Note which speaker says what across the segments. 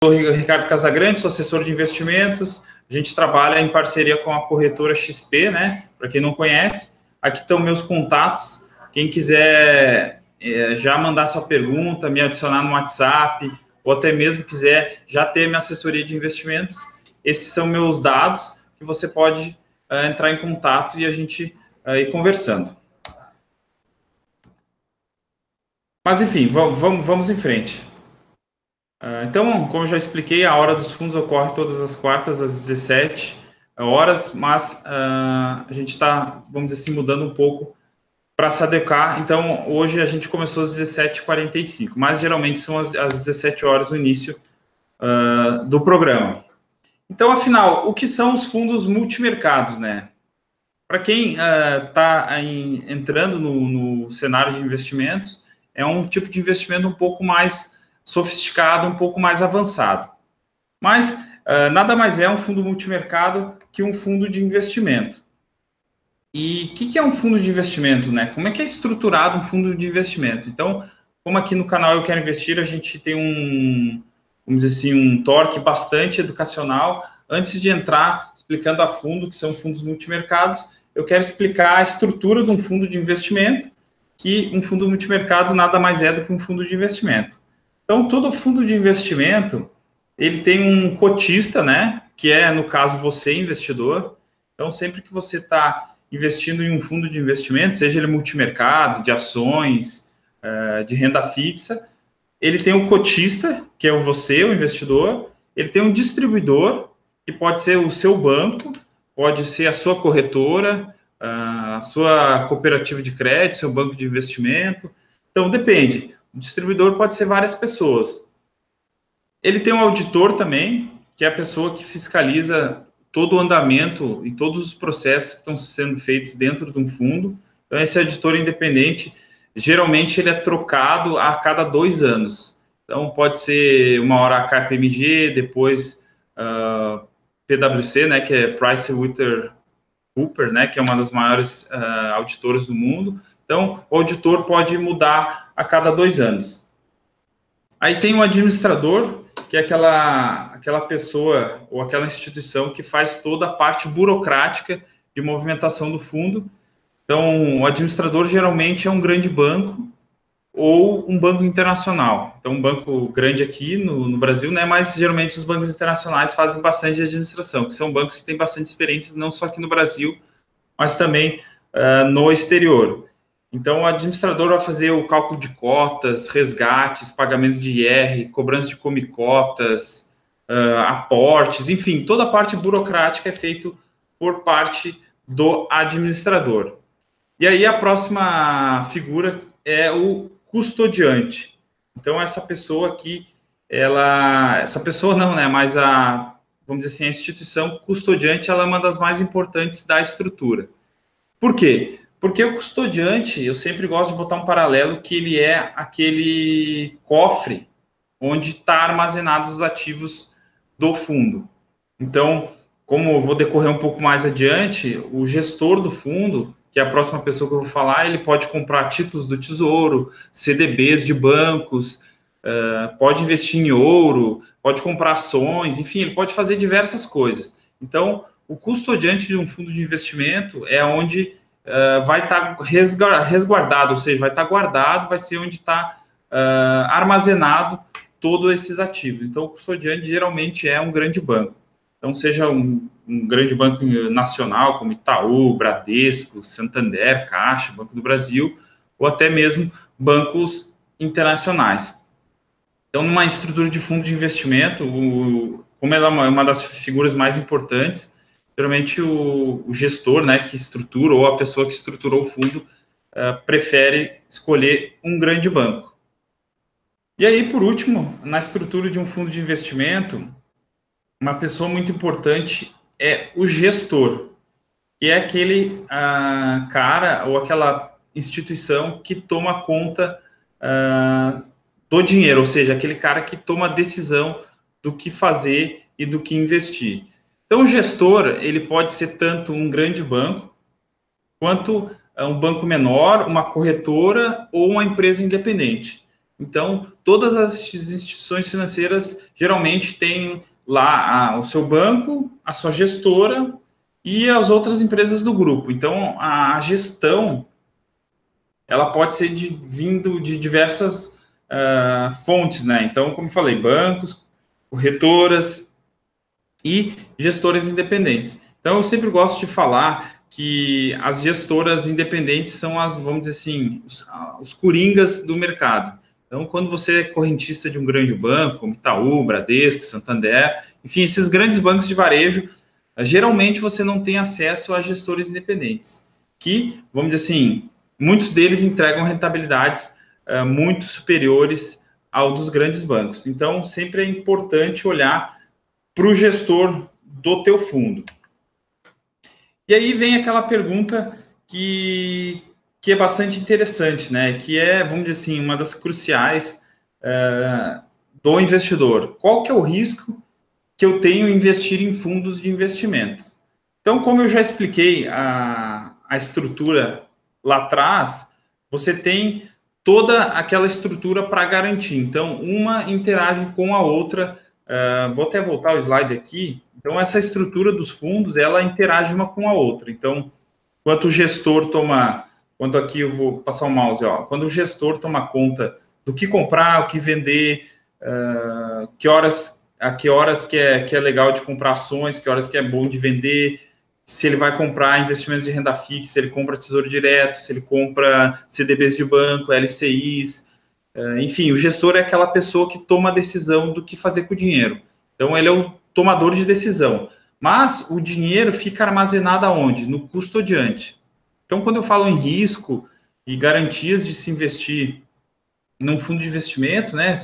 Speaker 1: Sou Ricardo Casagrande, sou assessor de investimentos. A gente trabalha em parceria com a corretora XP, né? Para quem não conhece, aqui estão meus contatos. Quem quiser já mandar sua pergunta, me adicionar no WhatsApp, ou até mesmo quiser já ter minha assessoria de investimentos, esses são meus dados que você pode entrar em contato e a gente ir conversando. Mas enfim, vamos em frente. Então, como eu já expliquei, a Hora dos Fundos ocorre todas as quartas às 17 horas, mas a gente está, vamos dizer assim, mudando um pouco para se adequar. Então, hoje a gente começou às 17h45, mas geralmente são às 17 horas o início do programa. Então, afinal, o que são os fundos multimercados, né? Para quem está entrando no cenário de investimentos, é um tipo de investimento um pouco mais sofisticado, um pouco mais avançado. Mas nada mais é um fundo multimercado que um fundo de investimento. E o que é um fundo de investimento, né? Como é que é estruturado um fundo de investimento? Então, como aqui no canal Eu Quero Investir, a gente tem vamos dizer assim, um torque bastante educacional. Antes de entrar explicando a fundo, que são fundos multimercados, eu quero explicar a estrutura de um fundo de investimento, que um fundo multimercado nada mais é do que um fundo de investimento. Então, todo fundo de investimento, ele tem um cotista, né? Que é, no caso, você, investidor. Então, sempre que você está investindo em um fundo de investimento, seja ele multimercado, de ações, de renda fixa, ele tem um cotista, que é você, o investidor. Ele tem um distribuidor, que pode ser o seu banco, pode ser a sua corretora, a sua cooperativa de crédito, seu banco de investimento. Então, depende. O distribuidor pode ser várias pessoas. Ele tem um auditor também, que é a pessoa que fiscaliza todo o andamento e todos os processos que estão sendo feitos dentro de um fundo. Então, esse auditor independente, geralmente ele é trocado a cada 2 anos. Então, pode ser uma hora a KPMG, depois PwC, né, que é PricewaterhouseCoopers, né, que é uma das maiores auditoras do mundo. Então, o auditor pode mudar a cada 2 anos. Aí tem o administrador, que é aquela pessoa ou aquela instituição que faz toda a parte burocrática de movimentação do fundo. Então, o administrador geralmente é um grande banco ou um banco internacional. Então, um banco grande aqui no Brasil, né, mas geralmente os bancos internacionais fazem bastante de administração, que são bancos que têm bastante experiência, não só aqui no Brasil, mas também no exterior. Então, o administrador vai fazer o cálculo de cotas, resgates, pagamento de IR, cobrança de comicotas, aportes, enfim, toda a parte burocrática é feita por parte do administrador. E aí, a próxima figura é o custodiante. Então, essa pessoa aqui, essa pessoa não, né, mas vamos dizer assim, a instituição custodiante, ela é uma das mais importantes da estrutura. Por quê? Porque o custodiante, eu sempre gosto de botar um paralelo que ele é aquele cofre onde está armazenados os ativos do fundo. Então, como eu vou decorrer um pouco mais adiante, o gestor do fundo, que é a próxima pessoa que eu vou falar, ele pode comprar títulos do Tesouro, CDBs de bancos, pode investir em ouro, pode comprar ações, enfim, ele pode fazer diversas coisas. Então, o custodiante de um fundo de investimento é onde vai estar resguardado, ou seja, vai estar guardado, vai ser onde está armazenado todos esses ativos. Então, o custodiante geralmente é um grande banco. Então, seja um grande banco nacional, como Itaú, Bradesco, Santander, Caixa, Banco do Brasil, ou até mesmo bancos internacionais. Então, numa estrutura de fundo de investimento, como ela é uma das figuras mais importantes, geralmente o gestor, né, que estrutura, ou a pessoa que estruturou o fundo, prefere escolher um grande banco. E aí, por último, na estrutura de um fundo de investimento, uma pessoa muito importante é o gestor, que é aquele cara ou aquela instituição que toma conta do dinheiro, ou seja, aquele cara que toma a decisão do que fazer e do que investir. Então, o gestor, ele pode ser tanto um grande banco, quanto um banco menor, uma corretora ou uma empresa independente. Então, todas as instituições financeiras geralmente têm lá o seu banco, a sua gestora e as outras empresas do grupo. Então, a gestão ela pode ser vindo de diversas fontes, né? Então, como eu falei, bancos, corretoras e gestores independentes. Então, eu sempre gosto de falar que as gestoras independentes são as, vamos dizer assim, os coringas do mercado. Então, quando você é correntista de um grande banco, como Itaú, Bradesco, Santander, enfim, esses grandes bancos de varejo, geralmente você não tem acesso a gestores independentes, que, vamos dizer assim, muitos deles entregam rentabilidades muito superiores ao dos grandes bancos. Então, sempre é importante olhar para o gestor do teu fundo. E aí vem aquela pergunta que é bastante interessante, né? Que é, vamos dizer assim, uma das cruciais do investidor. Qual que é o risco que eu tenho em investir em fundos de investimentos? Então, como eu já expliquei a estrutura lá atrás, você tem toda aquela estrutura para garantir. Então, uma interage com a outra. Vou até voltar o slide aqui. Então, essa estrutura dos fundos, ela interage uma com a outra. Então, quando o gestor toma... Quando aqui eu vou passar o mouse, ó. Quando o gestor toma conta do que comprar, o que vender, a que horas que é legal de comprar ações, que horas que é bom de vender, se ele vai comprar investimentos de renda fixa, se ele compra tesouro direto, se ele compra CDBs de banco, LCIs, enfim, o gestor é aquela pessoa que toma a decisão do que fazer com o dinheiro. Então, ele é o tomador de decisão. Mas o dinheiro fica armazenado aonde? No custodiante. Então, quando eu falo em risco e garantias de se investir num fundo de investimento, né,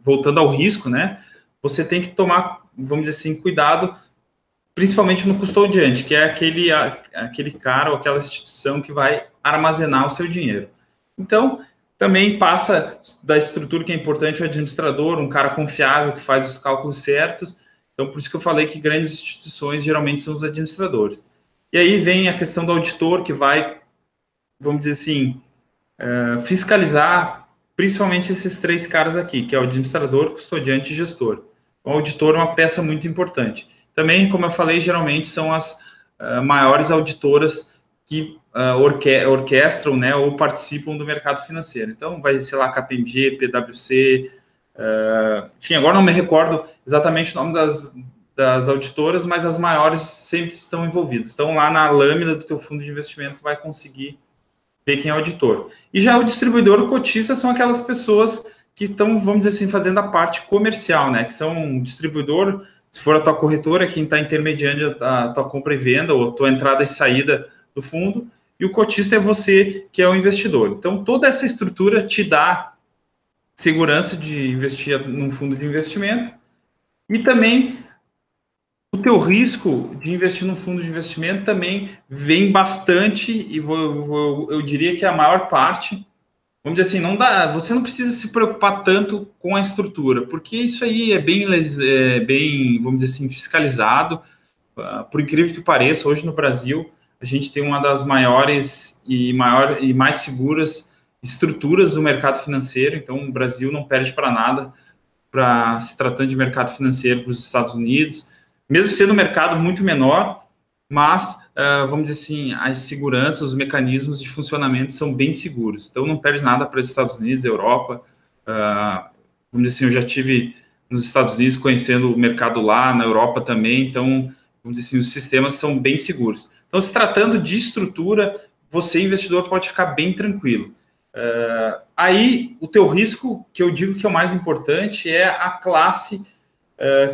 Speaker 1: voltando ao risco, né, você tem que tomar, vamos dizer assim, cuidado, principalmente no custodiante, que é aquele cara ou aquela instituição que vai armazenar o seu dinheiro. Então, também passa da estrutura que é importante o administrador, um cara confiável que faz os cálculos certos. Então, por isso que eu falei que grandes instituições geralmente são os administradores. E aí vem a questão do auditor que vai, vamos dizer assim, fiscalizar principalmente esses três caras aqui, que é o administrador, custodiante e gestor. O auditor é uma peça muito importante. Também, como eu falei, geralmente são as maiores auditoras que orquestram, né, ou participam do mercado financeiro. Então, vai ser lá KPMG, PwC, enfim, agora não me recordo exatamente o nome das auditoras, mas as maiores sempre estão envolvidas. Estão lá na lâmina do teu fundo de investimento, vai conseguir ver quem é o auditor. E já o distribuidor, o cotista, são aquelas pessoas que estão, vamos dizer assim, fazendo a parte comercial, né? Que são um distribuidor, se for a tua corretora, quem está intermediando a tua compra e venda, ou a tua entrada e saída do fundo, e o cotista é você, que é o investidor. Então, toda essa estrutura te dá segurança de investir num fundo de investimento e também o teu risco de investir num fundo de investimento também vem bastante, e eu diria que a maior parte, vamos dizer assim, você não precisa se preocupar tanto com a estrutura, porque isso aí é bem, vamos dizer assim, fiscalizado. Por incrível que pareça, hoje no Brasil, a gente tem uma das maiores e mais seguras estruturas do mercado financeiro, então o Brasil não perde para nada para se tratando de mercado financeiro para os Estados Unidos, mesmo sendo um mercado muito menor, mas, vamos dizer assim, as seguranças, os mecanismos de funcionamento são bem seguros. Então, não perde nada para os Estados Unidos, Europa. Vamos dizer assim, eu já estive nos Estados Unidos conhecendo o mercado lá, na Europa também. Então, vamos dizer assim, os sistemas são bem seguros. Então, se tratando de estrutura, você, investidor, pode ficar bem tranquilo. Aí, o teu risco, que eu digo que é o mais importante, é a classe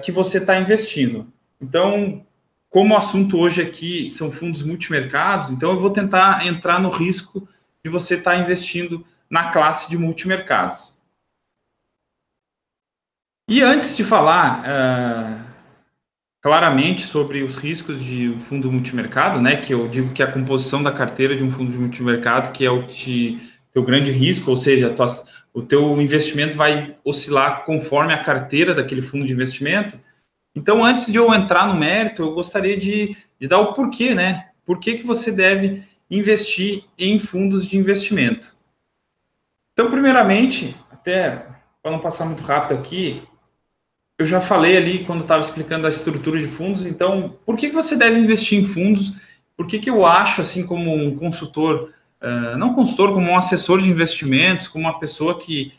Speaker 1: que você está investindo. Então, como o assunto hoje aqui são fundos multimercados, então eu vou tentar entrar no risco de você estar investindo na classe de multimercados. E antes de falar claramente sobre os riscos de um fundo multimercado, né, que eu digo que é a composição da carteira de um fundo de multimercado, que é o teu grande risco, ou seja, o teu investimento vai oscilar conforme a carteira daquele fundo de investimento. Então, antes de eu entrar no mérito, eu gostaria de dar o porquê, né? Por que você deve investir em fundos de investimento? Então, primeiramente, até para não passar muito rápido aqui, eu já falei ali quando estava explicando a estrutura de fundos. Então, por que você deve investir em fundos? Por que eu acho, assim, como um consultor, não consultor, como um assessor de investimentos, como uma pessoa que,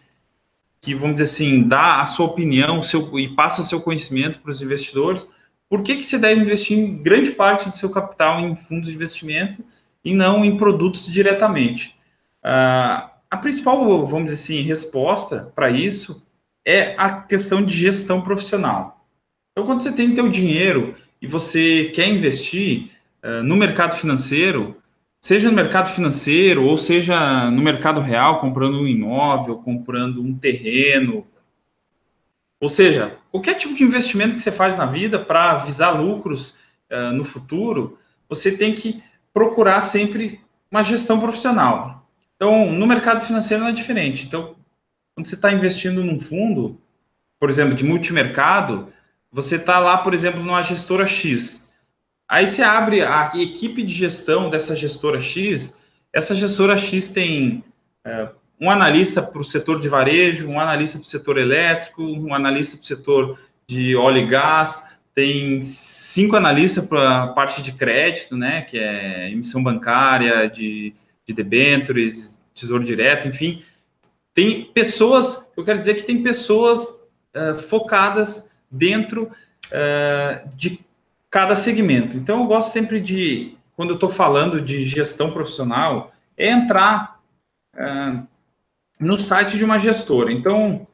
Speaker 1: vamos dizer assim, dá a sua opinião e passa o seu conhecimento para os investidores, por que você deve investir em grande parte do seu capital em fundos de investimento e não em produtos diretamente? A principal, vamos dizer assim, resposta para isso é a questão de gestão profissional. Então, quando você tem teu dinheiro e você quer investir no mercado financeiro, seja no mercado financeiro ou seja no mercado real, comprando um imóvel, comprando um terreno, ou seja, qualquer tipo de investimento que você faz na vida para visar lucros no futuro, você tem que procurar sempre uma gestão profissional. Então, no mercado financeiro não é diferente. Então, quando você está investindo num fundo, por exemplo, de multimercado, você está lá, por exemplo, numa gestora X. Aí você abre a equipe de gestão dessa gestora X. Essa gestora X tem um analista para o setor de varejo, um analista para o setor elétrico, um analista para o setor de óleo e gás, tem 5 analistas para a parte de crédito, né, que é emissão bancária, de debêntures, tesouro direto, enfim. Tem pessoas, eu quero dizer que tem pessoas focadas dentro de cada segmento. Então, eu gosto sempre de, quando eu estou falando de gestão profissional, é entrar no site de uma gestora. Então,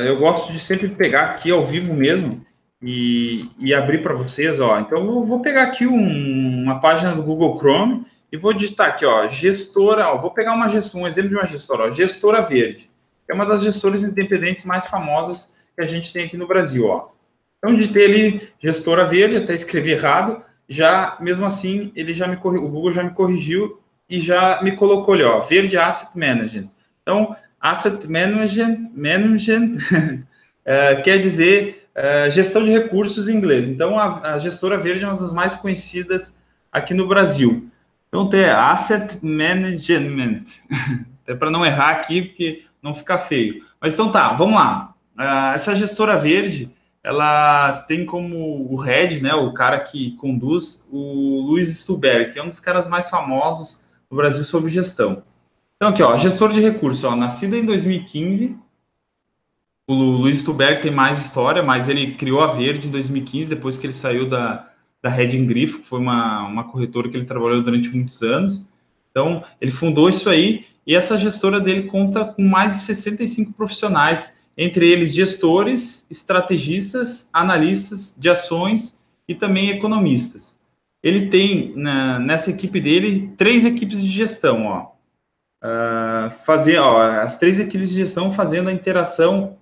Speaker 1: eu gosto de sempre pegar aqui ao vivo mesmo e abrir para vocês, ó. Então, eu vou pegar aqui uma página do Google Chrome e vou digitar aqui, ó, gestora, ó, vou pegar um exemplo de uma gestora, ó, Gestora Verde. É uma das gestoras independentes mais famosas que a gente tem aqui no Brasil, ó. Então, digitei ali Gestora Verde, até escrevi errado, já, mesmo assim, o Google já me corrigiu e já me colocou ali, ó, Verde Asset Management. Então, Asset Management quer dizer gestão de recursos em inglês. Então, a Gestora Verde é uma das mais conhecidas aqui no Brasil. Então, tem Asset Management. É para não errar aqui, porque não fica feio. Mas então tá, vamos lá. Essa Gestora Verde, ela tem como o head, né, o cara que conduz, o Luiz Stuberg, que é um dos caras mais famosos no Brasil sobre gestão. Então, aqui, ó, gestor de recursos, ó, nascido em 2015. O Luiz Stuberg tem mais história, mas ele criou a Verde em 2015, depois que ele saiu da Red Grifo, que foi uma corretora que ele trabalhou durante muitos anos. Então, ele fundou isso aí, e essa gestora dele conta com mais de 65 profissionais, entre eles gestores, estrategistas, analistas de ações e também economistas. Ele tem, nessa equipe dele, 3 equipes de gestão, ó. As 3 equipes de gestão fazendo a interação,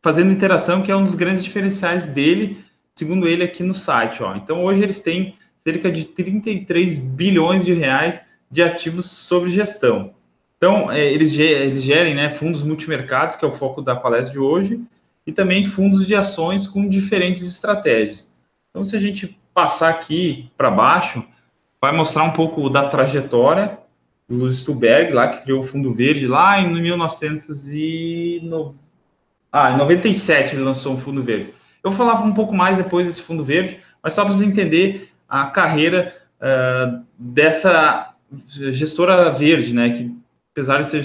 Speaker 1: fazendo interação, que é um dos grandes diferenciais dele, segundo ele aqui no site, ó. Então, hoje eles têm cerca de 33 bilhões de reais de ativos sob gestão. Então, eles gerem, né, fundos multimercados, que é o foco da palestra de hoje, e também fundos de ações com diferentes estratégias. Então, se a gente passar aqui para baixo, vai mostrar um pouco da trajetória do Luiz Stuberg, lá que criou o Fundo Verde, lá em 1997 ele lançou um Fundo Verde. Eu vou falar um pouco mais depois desse Fundo Verde, mas só para vocês entenderem a carreira dessa gestora verde, né, que apesar de ter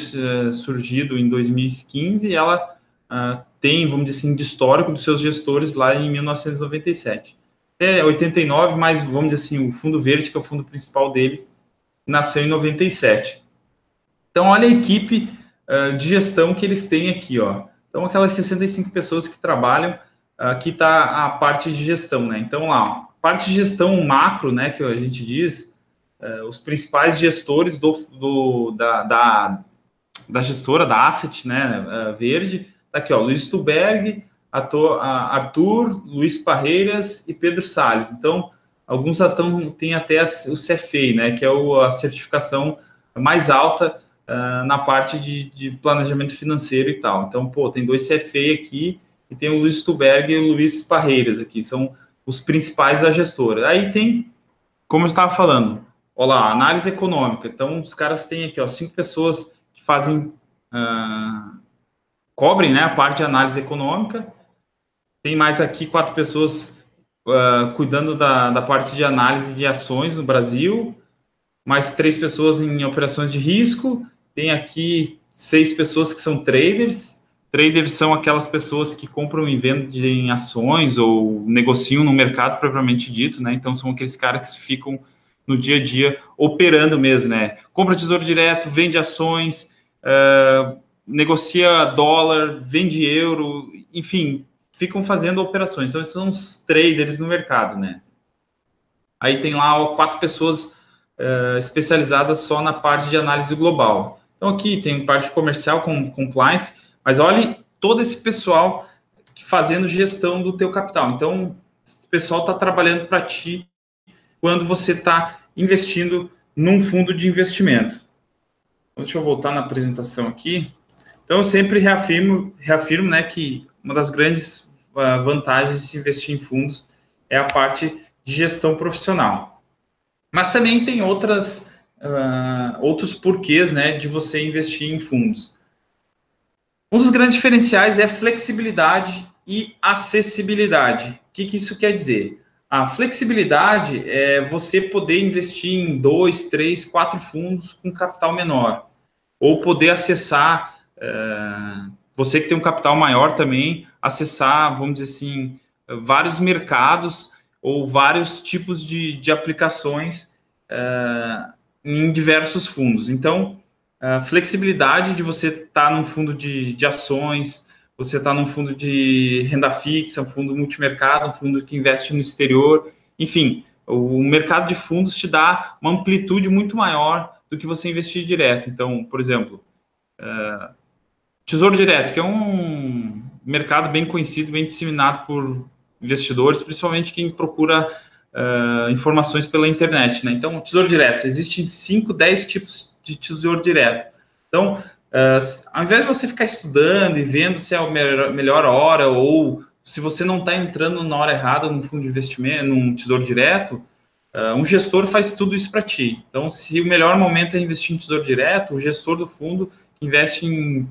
Speaker 1: surgido em 2015, ela tem, vamos dizer assim, de histórico dos seus gestores lá em 1997. Até 89, mas vamos dizer assim, o Fundo Verde, que é o fundo principal deles, nasceu em 97. Então, olha a equipe de gestão que eles têm aqui, ó. Então, aquelas 65 pessoas que trabalham, aqui está a parte de gestão, né? Então, lá, parte de gestão macro, né, que a gente diz, os principais gestores da gestora, da Asset, né, Verde, tá aqui, ó, Luiz Stuberg, Arthur, Luiz Parreiras e Pedro Salles. Então, alguns têm até o CFA, né, que é a certificação mais alta na parte de planejamento financeiro e tal. Então, pô, tem 2 CFA aqui e tem o Luiz Stuberg e o Luiz Parreiras aqui, são os principais da gestora. Aí tem, como eu estava falando, olha lá, análise econômica. Então, os caras têm aqui, ó, 5 pessoas que fazem, cobrem, né, a parte de análise econômica. Tem mais aqui 4 pessoas cuidando da parte de análise de ações no Brasil, mais 3 pessoas em operações de risco, tem aqui 6 pessoas que são traders. Traders são aquelas pessoas que compram e vendem ações ou negociam no mercado propriamente dito, né? Então, são aqueles caras que ficam no dia a dia operando mesmo, né? Compra tesouro direto, vende ações, negocia dólar, vende euro, enfim, ficam fazendo operações. Então, esses são os traders no mercado, né? Aí tem lá 4 pessoas especializadas só na parte de análise global. Então, aqui tem parte comercial com compliance, mas olhe todo esse pessoal fazendo gestão do teu capital. Então, esse pessoal está trabalhando para ti quando você está investindo num fundo de investimento. Então, deixa eu voltar na apresentação aqui. Então, eu sempre reafirmo, né, que uma das grandes vantagens de se investir em fundos é a parte de gestão profissional. Mas também tem outros porquês, né, de você investir em fundos. Um dos grandes diferenciais é flexibilidade e acessibilidade. O que isso quer dizer? A flexibilidade é você poder investir em 2, 3, 4 fundos com capital menor. Ou poder acessar, você que tem um capital maior também, acessar, vamos dizer assim, vários mercados ou vários tipos de aplicações em diversos fundos. Então, a flexibilidade de você estar num fundo de ações, você está num fundo de renda fixa, um fundo multimercado, um fundo que investe no exterior, enfim, o mercado de fundos te dá uma amplitude muito maior do que você investir direto. Então, por exemplo, Tesouro Direto, que é um mercado bem conhecido, bem disseminado por investidores, principalmente quem procura informações pela internet, né? Então, Tesouro Direto, existem 5, 10 tipos de Tesouro Direto. Então, ao invés de você ficar estudando e vendo se é a melhor hora ou se você não está entrando na hora errada num fundo de investimento, num Tesouro Direto, um gestor faz tudo isso para ti. Então, se o melhor momento é investir em Tesouro Direto, o gestor do fundo investe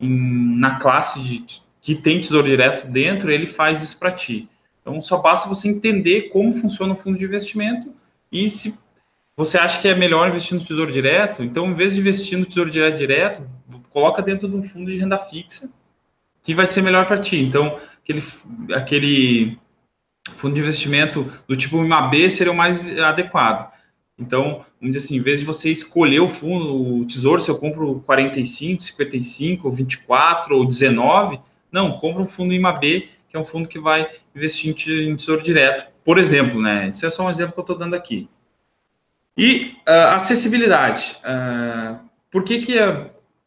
Speaker 1: na classe que tem Tesouro Direto dentro, ele faz isso para ti. Então, só basta você entender como funciona o fundo de investimento e se você acha que é melhor investir no Tesouro Direto, então, em vez de investir no Tesouro Direto, coloca dentro de um fundo de renda fixa que vai ser melhor para ti. Então, aquele fundo de investimento do tipo IMAB seria o mais adequado. Então, vamos dizer assim, em vez de você escolher o fundo, o tesouro, se eu compro 45, 55, 24 ou 19, não, compra um fundo IMAB, que é um fundo que vai investir em tesouro direto, por exemplo, né? Esse é só um exemplo que eu estou dando aqui. E acessibilidade. Por que a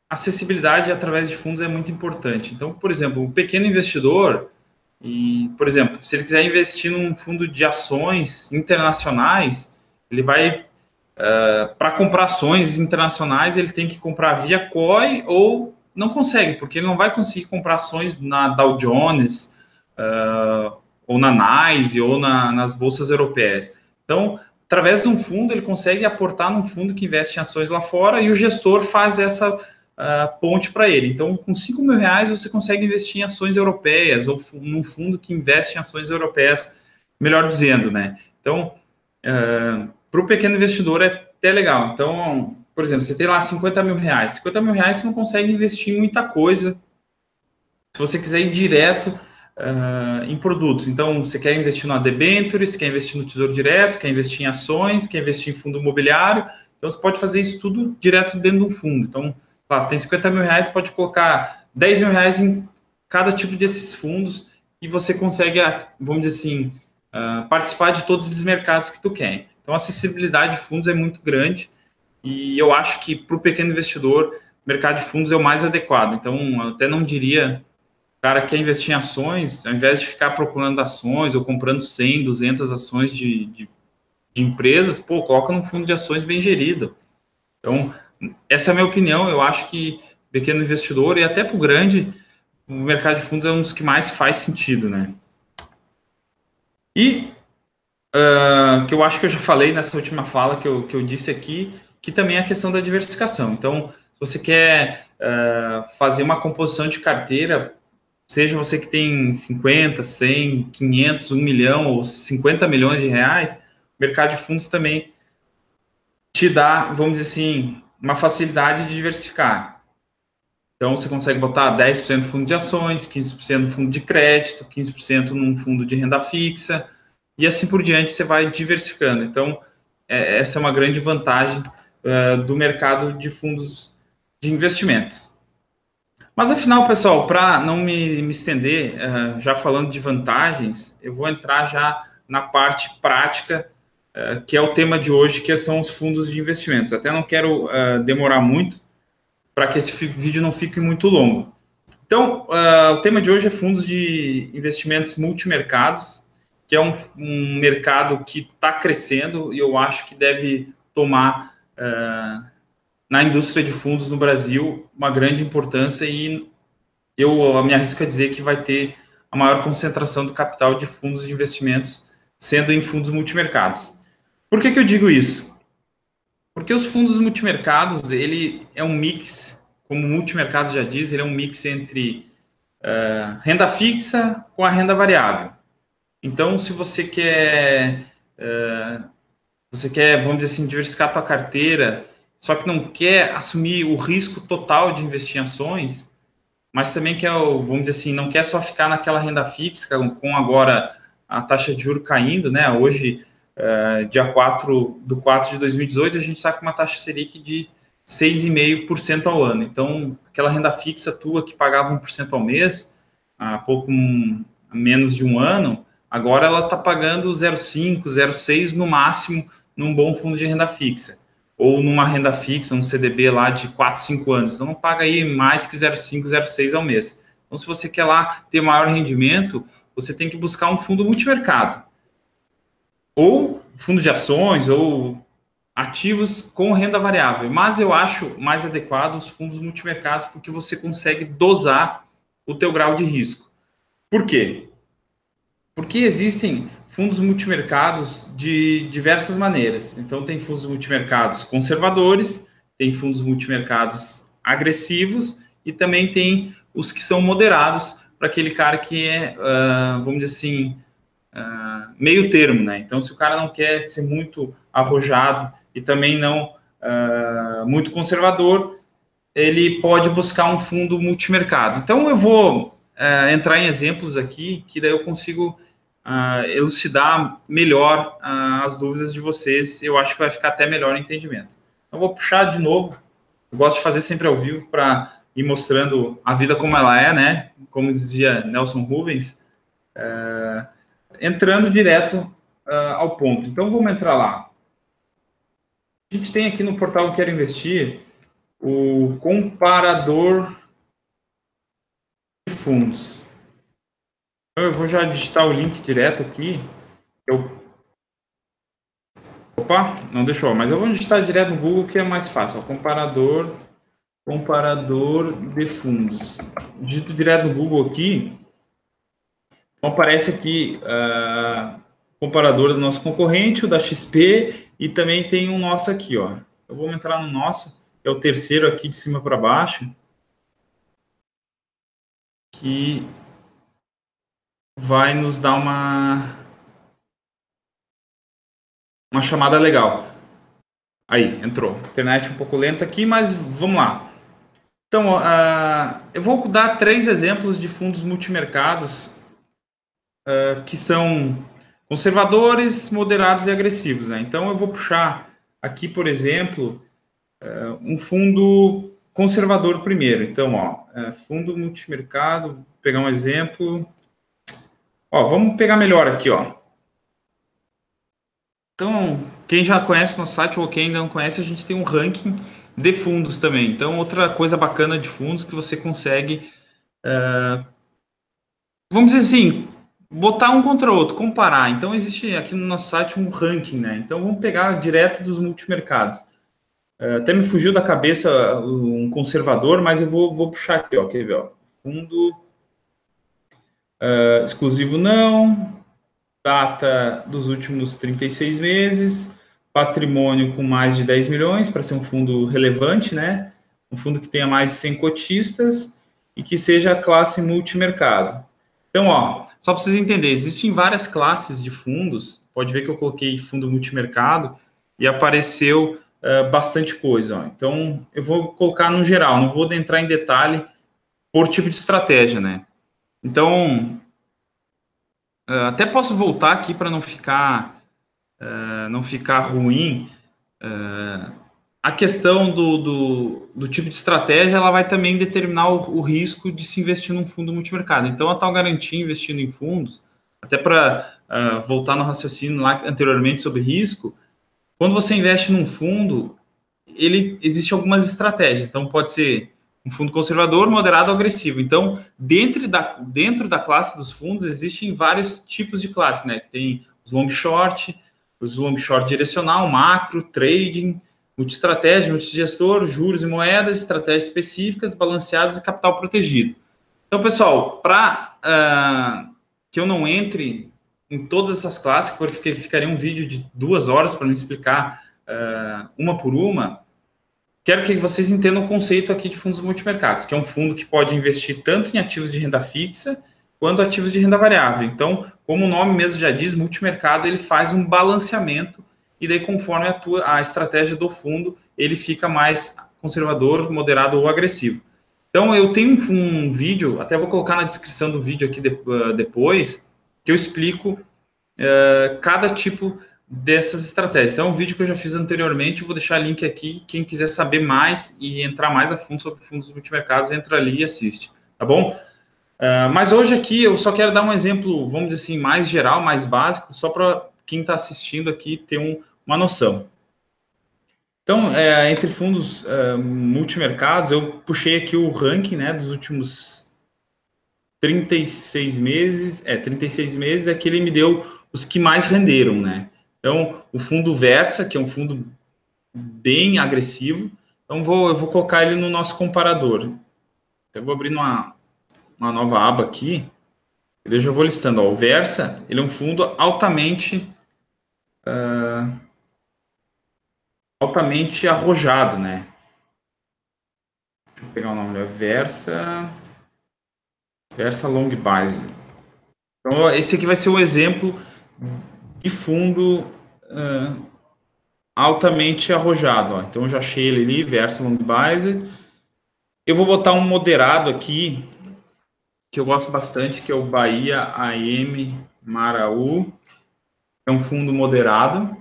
Speaker 1: acessibilidade através de fundos é muito importante? Então, por exemplo, o pequeno investidor, por exemplo, se ele quiser investir num fundo de ações internacionais, ele vai, para comprar ações internacionais, ele tem que comprar via COI ou não consegue, porque ele não vai conseguir comprar ações na Dow Jones, ou na NYSE, ou nas bolsas europeias. Então, através de um fundo, ele consegue aportar num fundo que investe em ações lá fora e o gestor faz essa ponte para ele. Então, com R$5.000, você consegue investir em ações europeias ou num fundo que investe em ações europeias, melhor dizendo, né? Então, para o pequeno investidor é até legal. Então, por exemplo, você tem lá R$50.000. R$50.000 você não consegue investir em muita coisa se você quiser ir direto em produtos. Então, você quer investir no debêntures, você quer investir no Tesouro Direto, quer investir em ações, quer investir em fundo imobiliário. Então, você pode fazer isso tudo direto dentro de um fundo. Então, você tem R$50.000, pode colocar R$10.000 em cada tipo desses fundos e você consegue, vamos dizer assim, participar de todos esses mercados que tu quer. Então, a acessibilidade de fundos é muito grande e eu acho que para o pequeno investidor, o mercado de fundos é o mais adequado. Então, eu até não diria, o cara que quer investir em ações, ao invés de ficar procurando ações ou comprando 100, 200 ações de empresas, coloca num fundo de ações bem gerido. Então, essa é a minha opinião. Eu acho que pequeno investidor e até para o grande, o mercado de fundos é um dos que mais faz sentido, né? E que eu acho que eu já falei nessa última fala que eu disse aqui, que também é a questão da diversificação. Então, se você quer fazer uma composição de carteira, seja você que tem 50, 100, 500, 1 milhão ou 50 milhões de reais, o mercado de fundos também te dá, vamos dizer assim, uma facilidade de diversificar. Então, você consegue botar 10% no fundo de ações, 15% no fundo de crédito, 15% num fundo de renda fixa, e assim por diante você vai diversificando. Então, essa é uma grande vantagem do mercado de fundos de investimentos. Mas, afinal, pessoal, para não me estender, já falando de vantagens, eu vou entrar já na parte prática, que é o tema de hoje, que são os fundos de investimentos. Até não quero demorar muito, para que esse vídeo não fique muito longo. Então, o tema de hoje é fundos de investimentos multimercados, que é um mercado que está crescendo e eu acho que deve tomar, na indústria de fundos no Brasil, uma grande importância e eu me arrisco a dizer que vai ter a maior concentração do capital de fundos de investimentos sendo em fundos multimercados. Por que eu digo isso? Porque os fundos multimercados, ele é um mix, como o multimercado já diz, ele é um mix entre renda fixa com a renda variável. Então, se você quer, vamos dizer assim, diversificar a tua carteira, só que não quer assumir o risco total de investir em ações, mas também quer, vamos dizer assim, não quer só ficar naquela renda fixa, com agora a taxa de juros caindo, né? Hoje, dia 4/4 de 2018, a gente está com uma taxa Selic de 6,5% ao ano. Então, aquela renda fixa tua que pagava 1% ao mês, há pouco menos de um ano, agora ela está pagando 0,5, 0,6 no máximo num bom fundo de renda fixa. Ou numa renda fixa, um CDB lá de 4, 5 anos. Então, não paga aí mais que 0,5, 0,6 ao mês. Então, se você quer lá ter maior rendimento, você tem que buscar um fundo multimercado. Ou fundo de ações, ou ativos com renda variável. Mas eu acho mais adequado os fundos multimercados, porque você consegue dosar o teu grau de risco. Por quê? Porque existem fundos multimercados de diversas maneiras. Então, tem fundos multimercados conservadores, tem fundos multimercados agressivos e também tem os que são moderados para aquele cara que é, vamos dizer assim, meio termo, né? Então, se o cara não quer ser muito arrojado e também não muito conservador, ele pode buscar um fundo multimercado. Então, eu vou entrar em exemplos aqui, que daí eu consigo elucidar melhor as dúvidas de vocês. Eu acho que vai ficar até melhor o entendimento. Eu vou puxar de novo. Eu gosto de fazer sempre ao vivo para ir mostrando a vida como ela é, né? Como dizia Nelson Rubens, entrando direto ao ponto. Então, vamos entrar lá. A gente tem aqui no portal Quero Investir o comparador de fundos. Então, eu vou já digitar o link direto aqui. Opa, não deixou, mas eu vou digitar direto no Google que é mais fácil. Ó, comparador de fundos. Digito direto no Google aqui. Então, aparece aqui comparador do nosso concorrente, o da XP, e também tem um nosso aqui, ó. Eu vou entrar no nosso, que é o terceiro aqui de cima para baixo, que vai nos dar uma chamada legal. Aí, entrou. Internet um pouco lenta aqui, mas vamos lá. Então, eu vou dar 3 exemplos de fundos multimercados que são conservadores, moderados e agressivos, né? Então, eu vou puxar aqui, por exemplo, um fundo conservador primeiro. Então, fundo multimercado, vou pegar um exemplo. Vamos pegar melhor aqui, ó. Então, quem já conhece nosso site ou quem ainda não conhece, a gente tem um ranking de fundos também. Então, outra coisa bacana de fundos que você consegue, vamos dizer assim, botar um contra o outro, comparar. Então, existe aqui no nosso site um ranking, né? Então, vamos pegar direto dos multimercados. Até me fugiu da cabeça um conservador, mas eu vou puxar aqui, ó. Quer ver, ó? Fundo exclusivo não, data dos últimos 36 meses, patrimônio com mais de 10 milhões, para ser um fundo relevante, né? um fundo que tenha mais de 100 cotistas e que seja classe multimercado. Então, ó, só para vocês entenderem, existem várias classes de fundos. Pode ver que eu coloquei fundo multimercado e apareceu bastante coisa. Ó. Então, eu vou colocar no geral, não vou entrar em detalhe por tipo de estratégia, né? Então, até posso voltar aqui para não ficar ruim. A questão do tipo de estratégia, ela vai também determinar o risco de se investir num fundo multimercado. Então, a tal garantia investindo em fundos, até para voltar no raciocínio lá anteriormente sobre risco, quando você investe num fundo, existe algumas estratégias. Então, pode ser um fundo conservador, moderado ou agressivo. Então, dentro da classe dos fundos, existem vários tipos de classe, né? Tem os long short direcional, macro, trading, multiestratégia, multigestor, juros e moedas, estratégias específicas, balanceadas e capital protegido. Então, pessoal, para que eu não entre em todas essas classes, porque ficaria um vídeo de 2 horas para me explicar uma por uma, quero que vocês entendam o conceito aqui de fundos multimercados, que é um fundo que pode investir tanto em ativos de renda fixa quanto ativos de renda variável. Então, como o nome mesmo já diz, multimercado, ele faz um balanceamento e daí conforme a estratégia do fundo, ele fica mais conservador, moderado ou agressivo. Então, eu tenho um vídeo, até vou colocar na descrição do vídeo aqui depois, que eu explico cada tipo dessas estratégias. Então, é um vídeo que eu já fiz anteriormente, eu vou deixar o link aqui, quem quiser saber mais e entrar mais a fundo sobre fundos multimercados, entra ali e assiste, tá bom? Mas hoje aqui eu só quero dar um exemplo, vamos dizer assim, mais geral, mais básico, só para quem está assistindo aqui ter uma noção. Então, entre fundos multimercados, eu puxei aqui o ranking, né, dos últimos 36 meses. 36 meses é que ele me deu os que mais renderam, né? Então, o fundo Versa, que é um fundo bem agressivo. Então, eu vou colocar ele no nosso comparador. Então, eu vou abrir uma nova aba aqui. Eu já vou listando. Ó, o Versa, ele é um fundo altamente arrojado, né? Deixa eu pegar o nome. Versa Long Base. Então, esse aqui vai ser o exemplo de fundo altamente arrojado. Ó. Então, eu já achei ele ali, Versa Long Base. Eu vou botar um moderado aqui, que eu gosto bastante, que é o Bahia AM Maraú. É um fundo moderado.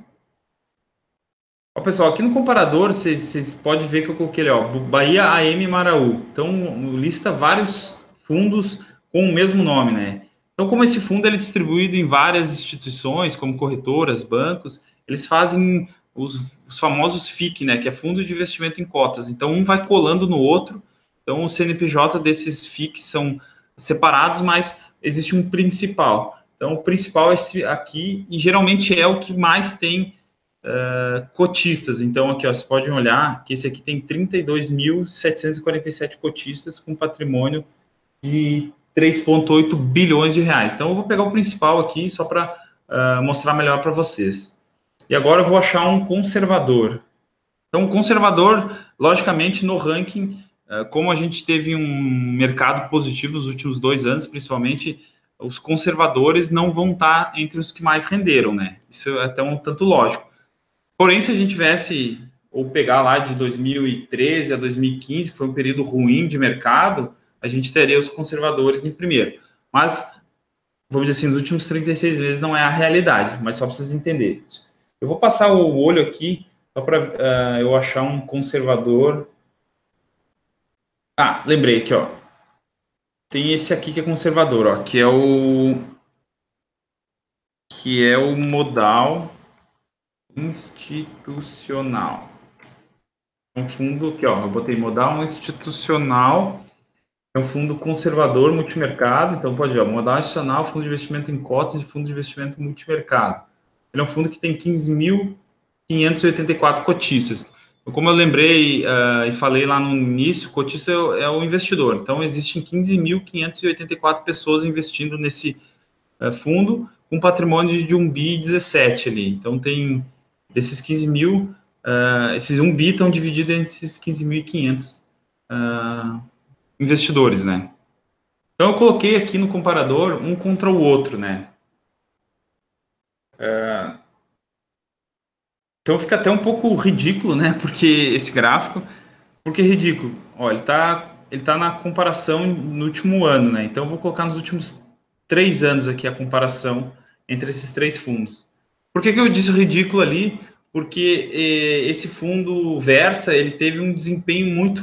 Speaker 1: Ó, pessoal, aqui no comparador, vocês podem ver que eu coloquei ali, ó, Bahia AM Maraú. Então, lista vários fundos com o mesmo nome, né? Então, como esse fundo ele é distribuído em várias instituições, como corretoras, bancos, eles fazem os famosos FIC, né? Que é Fundo de Investimento em Cotas. Então, um vai colando no outro. Então, o CNPJ desses FICs são separados, mas existe um principal. Então, o principal é esse aqui, e geralmente é o que mais tem cotistas. Então, aqui, ó, vocês podem olhar que esse aqui tem 32.747 cotistas com patrimônio de 3,8 bilhões de reais. Então, eu vou pegar o principal aqui só para mostrar melhor para vocês. E agora eu vou achar um conservador. Então, o conservador, logicamente, no ranking, como a gente teve um mercado positivo nos últimos 2 anos, principalmente, os conservadores não vão estar entre os que mais renderam, né? Isso é até um tanto lógico. Porém, se a gente tivesse, ou pegar lá de 2013 a 2015, que foi um período ruim de mercado, a gente teria os conservadores em primeiro. Mas, vamos dizer assim, nos últimos 36 meses não é a realidade, mas só para vocês entenderem. Eu vou passar o olho aqui, só para eu achar um conservador. Ah, lembrei aqui, ó. Tem esse aqui que é conservador, ó, que é o modal institucional. Um fundo aqui, ó, eu botei modal institucional, é um fundo conservador multimercado, então pode ver, modal institucional, fundo de investimento em cotas e fundo de investimento multimercado. Ele é um fundo que tem 15.584 cotistas. Então, como eu lembrei e falei lá no início, cotista é o investidor. Então, existem 15.584 pessoas investindo nesse fundo, com patrimônio de 1 bi 17 ali. Então, tem desses 15 mil, esses 1 bi estão divididos entre esses 15.500 investidores, né? Então, eu coloquei aqui no comparador um contra o outro, né? Então, fica até um pouco ridículo, né? Porque esse gráfico... Por que ridículo? Ó, ele tá na comparação no último ano, né? Então, eu vou colocar nos últimos 3 anos aqui a comparação entre esses três fundos. Por que eu disse ridículo ali? Porque esse fundo Versa, ele teve um desempenho muito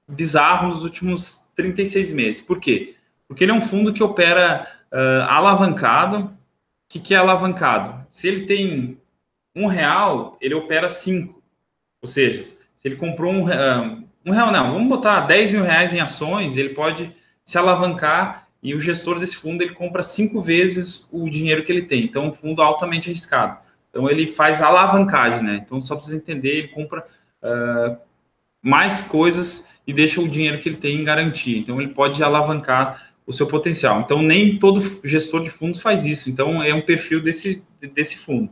Speaker 1: bizarro nos últimos 36 meses. Por quê? Porque ele é um fundo que opera alavancado. O que é alavancado? Se ele tem R$ 1, ele opera 5. Ou seja, se ele comprou R$ 1, não, vamos botar R$ 10.000 em ações, ele pode se alavancar e o gestor desse fundo ele compra 5 vezes o dinheiro que ele tem. Então, é um fundo altamente arriscado. Então, ele faz alavancagem, né? Então, só precisa entender, ele compra mais coisas e deixa o dinheiro que ele tem em garantia. Então, ele pode alavancar o seu potencial. Então, nem todo gestor de fundo faz isso. Então, é um perfil desse fundo.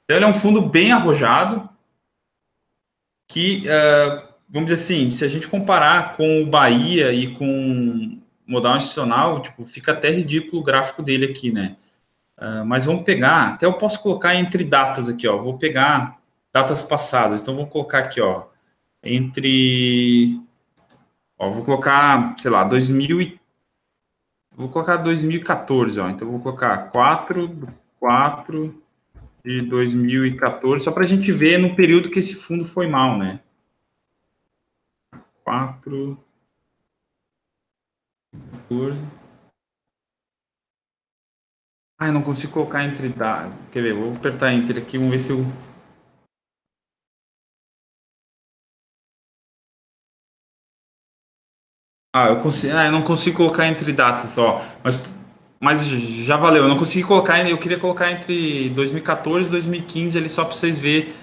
Speaker 1: Então, ele é um fundo bem arrojado, que, vamos dizer assim, se a gente comparar com o Bahia e com o modal institucional, tipo, fica até ridículo o gráfico dele aqui, né? Mas vamos pegar, até eu posso colocar entre datas aqui, ó, vou pegar datas passadas, então vamos colocar aqui, ó, vou colocar, sei lá, vou colocar 2014, ó, então vou colocar 4 de 2014, só para a gente ver no período que esse fundo foi mal, né? 4, 14. Eu não consigo colocar entre dados. Quer ver? Vou apertar Enter aqui, vamos ver se eu... eu não consigo colocar entre datas, ó. Mas já valeu. Eu não consegui colocar, eu queria colocar entre 2014 e 2015 ali só para vocês verem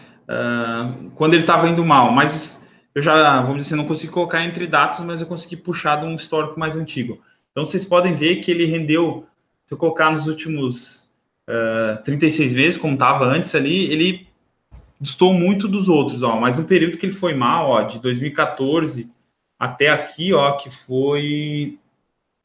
Speaker 1: quando ele estava indo mal. Mas eu já, vamos dizer assim, não consigo colocar entre datas, mas eu consegui puxar de um histórico mais antigo. Então vocês podem ver que ele rendeu, se eu colocar nos últimos 36 meses, como estava antes ali, ele distou muito dos outros, ó. Mas no período que ele foi mal, ó, de 2014 até aqui, ó, que foi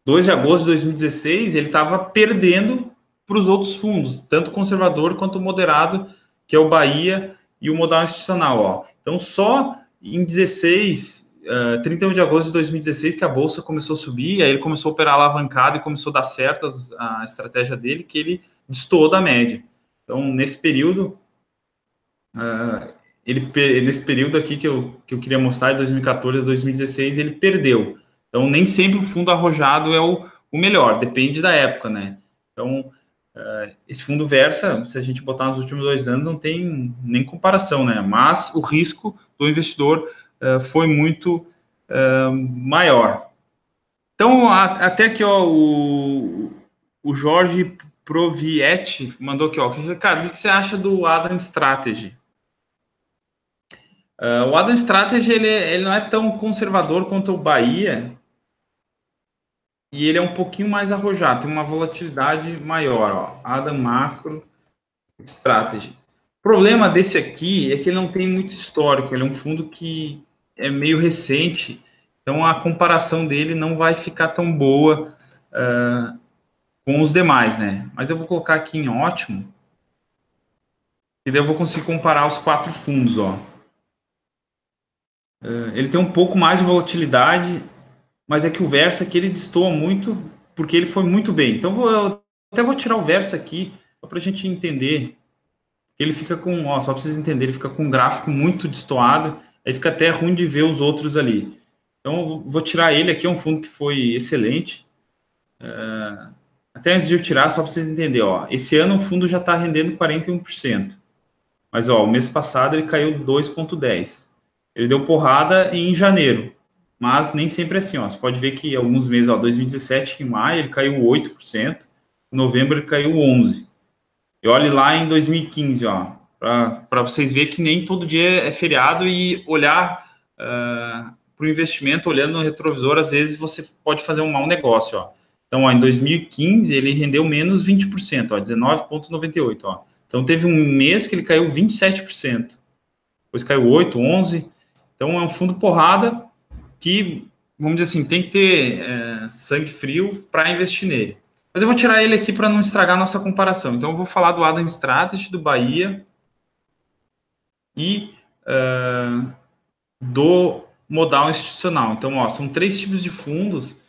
Speaker 1: 2 de agosto de 2016, ele estava perdendo para os outros fundos, tanto conservador quanto moderado, que é o Bahia e o modal institucional. Ó. Então, só em 31 de agosto de 2016, que a Bolsa começou a subir, aí ele começou a operar alavancado e começou a dar certo a estratégia dele, que ele destoou da média. Então, nesse período, nesse período aqui que eu queria mostrar, de 2014 a 2016, ele perdeu. Então, nem sempre o fundo arrojado é o melhor, depende da época, né? Então, esse fundo Versa, se a gente botar nos últimos 2 anos, não tem nem comparação, né? Mas o risco do investidor foi muito maior. Então, até aqui, ó, o Jorge Provietti mandou aqui, ó, Ricardo, o que você acha do Adam Strategy? O Adam Strategy, ele não é tão conservador quanto o Bahia, e ele é um pouquinho mais arrojado, tem uma volatilidade maior, ó. Adam Macro Strategy. O problema desse aqui é que ele não tem muito histórico, ele é um fundo que é meio recente, então a comparação dele não vai ficar tão boa com os demais, né? Mas eu vou colocar aqui em ótimo, e daí eu vou conseguir comparar os 4 fundos, ó. Ele tem um pouco mais de volatilidade, mas é que o Versa aqui ele destoa muito, porque ele foi muito bem. Então, eu até vou tirar o Versa aqui, só para a gente entender. Ele fica com, ó, só para vocês entenderem, ele fica com um gráfico muito destoado, aí fica até ruim de ver os outros ali. Então, eu vou tirar ele aqui, é um fundo que foi excelente. Até antes de eu tirar, só para vocês entenderem, ó, esse ano o fundo já está rendendo 41%. Mas, ó, o mês passado ele caiu 2,10%. Ele deu porrada em janeiro, mas nem sempre é assim, ó. Você pode ver que alguns meses, ó, 2017, em maio, ele caiu 8%, em novembro ele caiu 11%. E olhe lá em 2015, ó, para vocês verem que nem todo dia é feriado e olhar para o investimento, olhando no retrovisor, às vezes você pode fazer um mau negócio, ó. Então, ó, em 2015, ele rendeu menos 20%, ó, 19,98%, ó. Então, teve um mês que ele caiu 27%. Depois caiu 8%, 11%. Então, é um fundo porrada que, vamos dizer assim, tem que ter sangue frio para investir nele. Mas eu vou tirar ele aqui para não estragar a nossa comparação. Então, eu vou falar do Adam Strategy, do Bahia e do modal institucional. Então, ó, são 3 tipos de fundos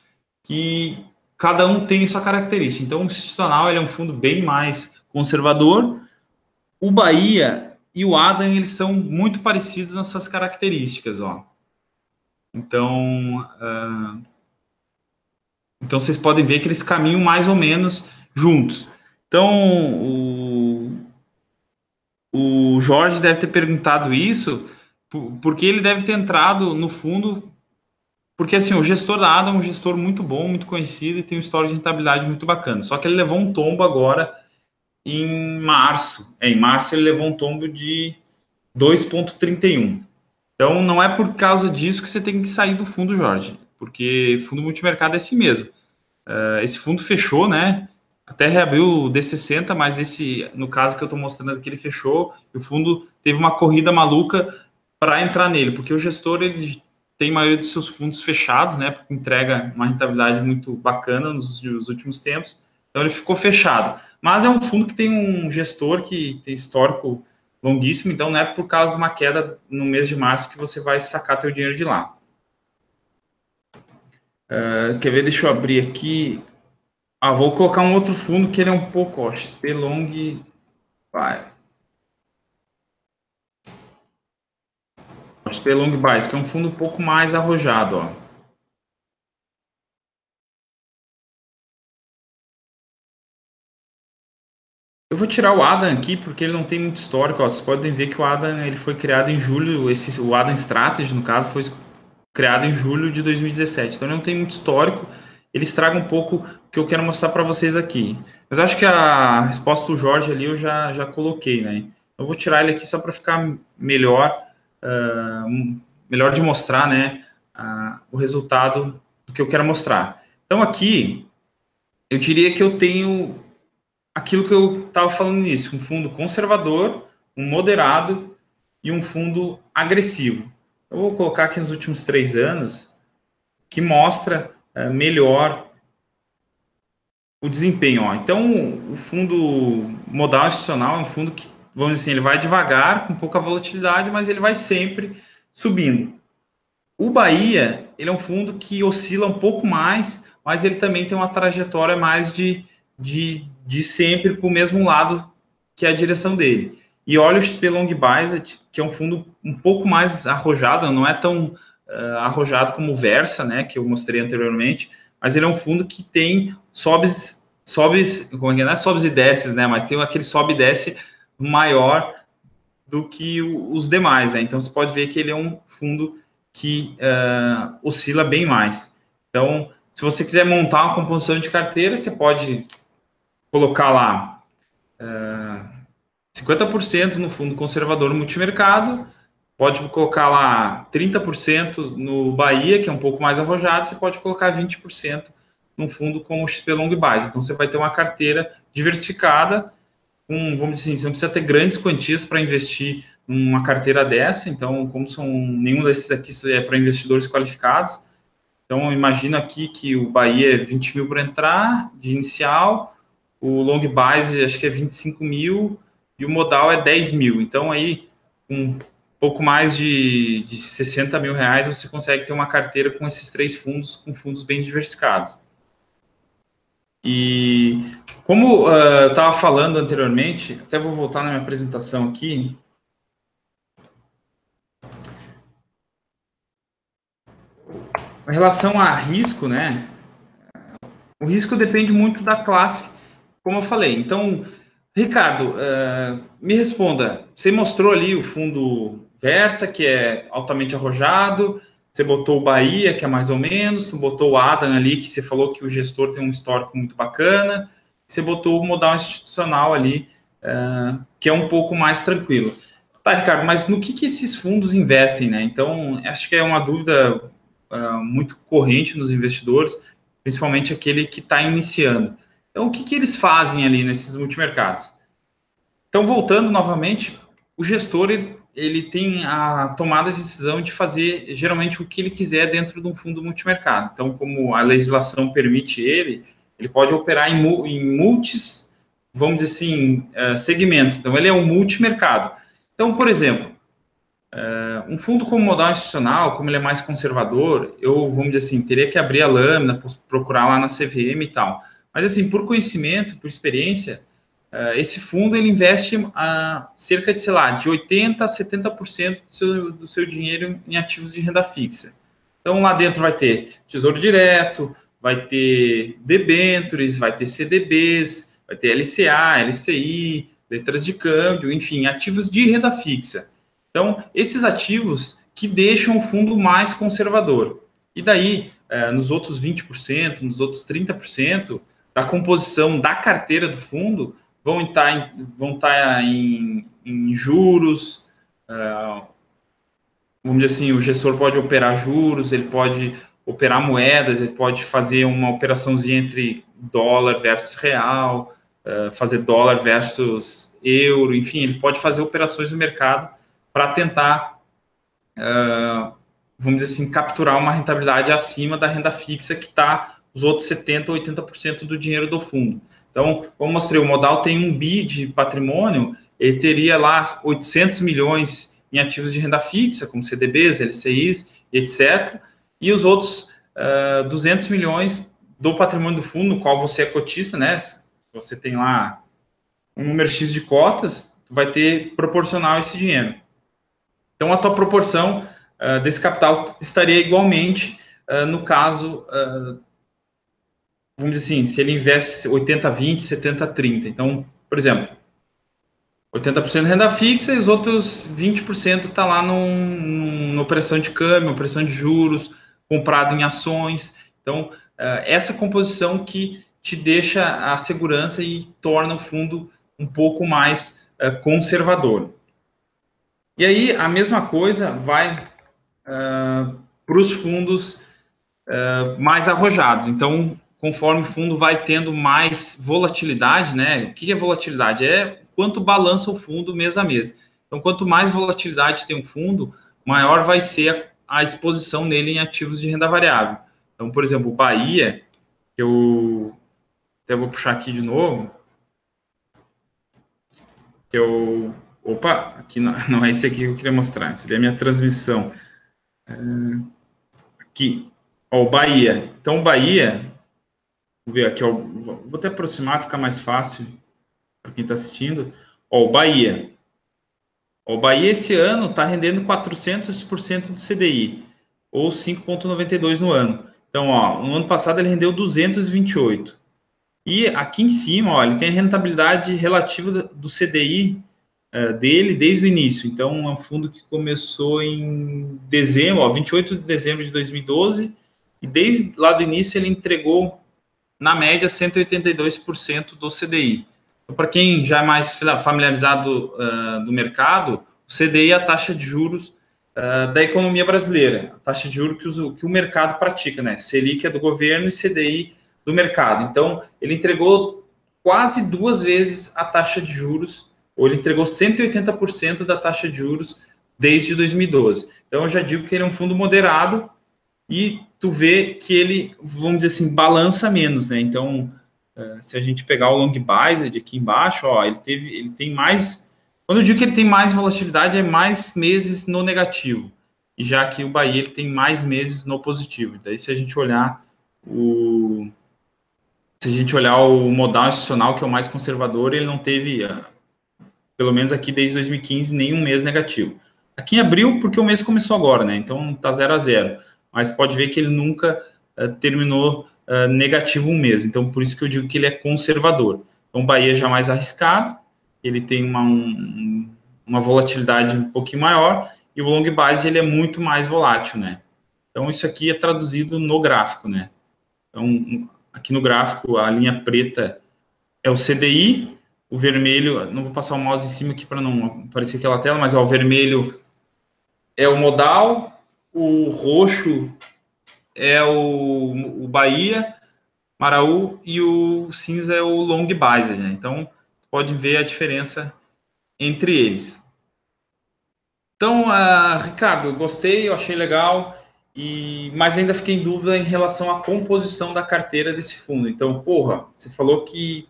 Speaker 1: que cada um tem sua característica. Então, o institucional ele é um fundo bem mais conservador. O Bahia e o Adam, eles são muito parecidos nas suas características, ó. Então, então vocês podem ver que eles caminham mais ou menos juntos. Então, o Jorge deve ter perguntado isso porque ele deve ter entrado no fundo, porque assim, o gestor da Adam é um gestor muito bom, muito conhecido e tem uma história de rentabilidade muito bacana. Só que ele levou um tombo agora em março. Em março ele levou um tombo de 2,31. Então, não é por causa disso que você tem que sair do fundo, Jorge, porque fundo multimercado é assim mesmo. Esse fundo fechou, né? Até reabriu o D60, mas esse, no caso que eu estou mostrando aqui, ele fechou. E o fundo teve uma corrida maluca para entrar nele, porque o gestor ele tem a maioria dos seus fundos fechados, né? Porque entrega uma rentabilidade muito bacana nos últimos tempos. Então ele ficou fechado. Mas é um fundo que tem um gestor que tem histórico longuíssimo, então não é por causa de uma queda no mês de março que você vai sacar teu dinheiro de lá. Quer ver? Deixa eu abrir aqui. Vou colocar um outro fundo que ele é um pouco, ó, XP Long Buy. XP Long Buy, que é um fundo um pouco mais arrojado, ó. Eu vou tirar o Adam aqui porque ele não tem muito histórico, ó. Vocês podem ver que o Adam ele foi criado em julho, o Adam Strategy, no caso, foi criado em julho de 2017. Então ele não tem muito histórico. Ele estraga um pouco o que eu quero mostrar para vocês aqui. Mas acho que a resposta do Jorge ali eu já coloquei, né? Eu vou tirar ele aqui só para ficar melhor, melhor de mostrar, né? O resultado do que eu quero mostrar. Então aqui, eu diria que eu tenho aquilo que eu estava falando nisso, um fundo conservador, um moderado e um fundo agressivo. Eu vou colocar aqui nos últimos 3 anos, que mostra melhor o desempenho. Ó. Então, o fundo modal institucional é um fundo que, vamos dizer assim, ele vai devagar, com pouca volatilidade, mas ele vai sempre subindo. O Bahia, ele é um fundo que oscila um pouco mais, mas ele também tem uma trajetória mais de sempre para o mesmo lado que é a direção dele. E olha o XP Long Biased, que é um fundo um pouco mais arrojado, não é tão arrojado como o Versa, né, que eu mostrei anteriormente, mas ele é um fundo que tem sobes, como é que não é sobes e desces, né, mas tem aquele sobe e desce maior do que os demais, né, então você pode ver que ele é um fundo que oscila bem mais. Então, se você quiser montar uma composição de carteira, você pode colocar lá 50% no fundo conservador no multimercado, pode colocar lá 30% no Bahia, que é um pouco mais arrojado, você pode colocar 20% num fundo como o XP Long Biased. Então, você vai ter uma carteira diversificada, vamos dizer assim, você não precisa ter grandes quantias para investir numa carteira dessa, então, como nenhum desses aqui é para investidores qualificados, então, imagina aqui que o Bahia é 20 mil para entrar, de inicial, o Long Biased acho que é 25 mil, e o modal é 10 mil. Então, aí, um pouco mais de 60 mil reais, você consegue ter uma carteira com esses 3 fundos, com fundos bem diversificados. E como eu estava falando anteriormente, até vou voltar na minha apresentação aqui. Em relação a risco, né? O risco depende muito da classe, como eu falei. Então, Ricardo, me responda. Você mostrou ali o fundo Versa, que é altamente arrojado. Você botou o Bahia, que é mais ou menos. Você botou o Adam ali, que você falou que o gestor tem um histórico muito bacana. Você botou o modal institucional ali, que é um pouco mais tranquilo. Tá, Ricardo, mas no que esses fundos investem, né? Então, acho que é uma dúvida muito corrente nos investidores, principalmente aquele que está iniciando. Então, o que eles fazem ali nesses multimercados? Então, voltando novamente, o gestor ele tem a tomada de decisão de fazer geralmente o que ele quiser dentro de um fundo multimercado. Então, como a legislação permite ele pode operar em multis, vamos dizer assim, segmentos. Então, ele é um multimercado. Então, por exemplo, um fundo como modal institucional, como ele é mais conservador, eu, vamos dizer assim, teria que abrir a lâmina, procurar lá na CVM e tal. Mas, assim, por conhecimento, por experiência, esse fundo ele investe cerca de, sei lá, de 80% a 70% do seu dinheiro em ativos de renda fixa. Então, lá dentro vai ter Tesouro Direto, vai ter debêntures, vai ter CDBs, vai ter LCA, LCI, letras de câmbio, enfim, ativos de renda fixa. Então, esses ativos que deixam o fundo mais conservador. E daí, nos outros 20%, nos outros 30% da composição da carteira do fundo, vão estar em juros, vamos dizer assim, o gestor pode operar juros, ele pode operar moedas, ele pode fazer uma operaçãozinha entre dólar versus real, fazer dólar versus euro, enfim, ele pode fazer operações no mercado para tentar, vamos dizer assim, capturar uma rentabilidade acima da renda fixa que está os outros 70% ou 80% do dinheiro do fundo. Então, como mostrei, o Modal tem 1 bi de patrimônio, ele teria lá 800 milhões em ativos de renda fixa, como CDBs, LCIs e etc. E os outros 200 milhões do patrimônio do fundo, no qual você é cotista, né? Você tem lá um número X de cotas, vai ter proporcional esse dinheiro. Então, a tua proporção desse capital estaria igualmente no caso, vamos dizer assim, se ele investe 80-20, 70-30. Então, por exemplo, 80% renda fixa e os outros 20% está lá numa operação de câmbio, operação de juros, comprado em ações. Então, essa composição que te deixa a segurança e torna o fundo um pouco mais conservador. E aí, a mesma coisa vai para os fundos mais arrojados. Então, conforme o fundo vai tendo mais volatilidade, né? O que é volatilidade? É quanto balança o fundo mês a mês. Então, quanto mais volatilidade tem um fundo, maior vai ser a exposição nele em ativos de renda variável. Então, por exemplo, o Bahia, que eu até vou puxar aqui de novo, que eu... Opa, aqui não é esse aqui que eu queria mostrar, esse é a minha transmissão. Aqui, ó, o Bahia. Então, o Bahia, vou ver aqui, ó, vou até aproximar, ficar mais fácil para quem está assistindo. Ó, o Bahia. Ó, o Bahia esse ano está rendendo 400% do CDI, ou 5,92 no ano. Então, ó, no ano passado ele rendeu 228. E aqui em cima, ó, ele tem a rentabilidade relativa do CDI dele desde o início. Então, é um fundo que começou em dezembro, ó, 28 de dezembro de 2012, e desde lá do início ele entregou, na média, 182% do CDI. Então, para quem já é mais familiarizado do mercado, o CDI é a taxa de juros da economia brasileira, a taxa de juros que o mercado pratica, né? Selic é do governo e CDI do mercado. Então, ele entregou quase 2 vezes a taxa de juros, ou ele entregou 180% da taxa de juros desde 2012. Então, eu já digo que ele é um fundo moderado e tu vê que ele, vamos dizer assim, balança menos, né? Então, se a gente pegar o long biased aqui embaixo, ó, ele tem mais... Quando eu digo que ele tem mais volatilidade, é mais meses no negativo. E já que o Bahia ele tem mais meses no positivo. Daí, se a gente olhar o modal institucional, que é o mais conservador, ele não teve, pelo menos aqui desde 2015, nenhum mês negativo. Aqui em abril, porque o mês começou agora, né? Então tá 0 a 0. Mas pode ver que ele nunca terminou negativo um mês. Então, por isso que eu digo que ele é conservador. Então, o Bahia já mais arriscado, ele tem uma volatilidade um pouquinho maior, e o long base ele é muito mais volátil, né? Então, isso aqui é traduzido no gráfico, né? Então, aqui no gráfico, a linha preta é o CDI, o vermelho, não vou passar o mouse em cima aqui para não aparecer aquela tela, mas ó, o vermelho é o modal, o roxo é o Bahia, Maraú, e o cinza é o long base, né? Então, pode ver a diferença entre eles. Então, Ricardo, eu gostei, eu achei legal, mas ainda fiquei em dúvida em relação à composição da carteira desse fundo. Então, porra, você falou que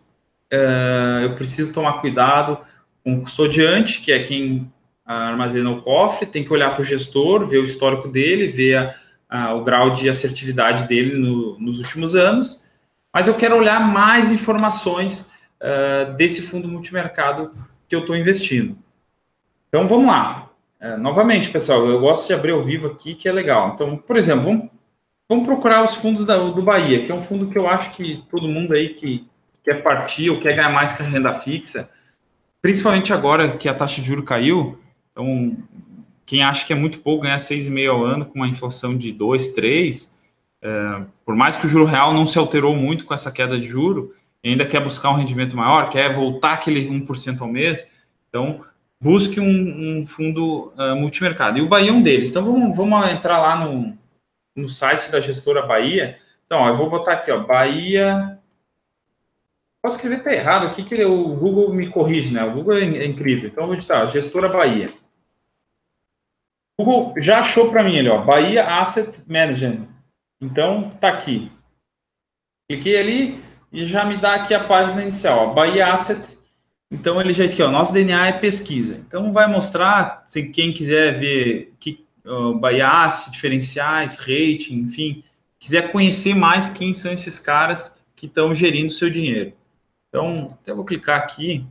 Speaker 1: eu preciso tomar cuidado com o custodiante, que é quem armazena o cofre, tem que olhar para o gestor, ver o histórico dele, ver o grau de assertividade dele nos últimos anos, mas eu quero olhar mais informações desse fundo multimercado que eu estou investindo. Então, vamos lá. Novamente, pessoal, eu gosto de abrir ao vivo aqui, que é legal. Então, por exemplo, vamos procurar os fundos do Bahia, que é um fundo que eu acho que todo mundo aí que quer partir ou quer ganhar mais que a renda fixa, principalmente agora que a taxa de juros caiu. Então, quem acha que é muito pouco ganhar 6,5 ao ano com uma inflação de 2, 3, por mais que o juro real não se alterou muito com essa queda de juro, ainda quer buscar um rendimento maior, quer voltar aquele 1% ao mês, então busque um fundo multimercado. E o Bahia é um deles. Então vamos entrar lá no site da gestora Bahia. Então, ó, eu vou botar aqui, ó, Bahia. Posso escrever até errado aqui, que o Google me corrige, né? O Google é incrível. Então, eu vou digitar, gestora Bahia. O Google já achou para mim ali, ó, Bahia Asset Management. Então, tá aqui. Cliquei ali e já me dá aqui a página inicial, ó, Bahia Asset. Então, ele já aqui, ó, nosso DNA é pesquisa. Então, vai mostrar, se quem quiser ver que Bahia Asset, diferenciais, rating, enfim, quiser conhecer mais quem são esses caras que estão gerindo o seu dinheiro. Então, até vou clicar aqui,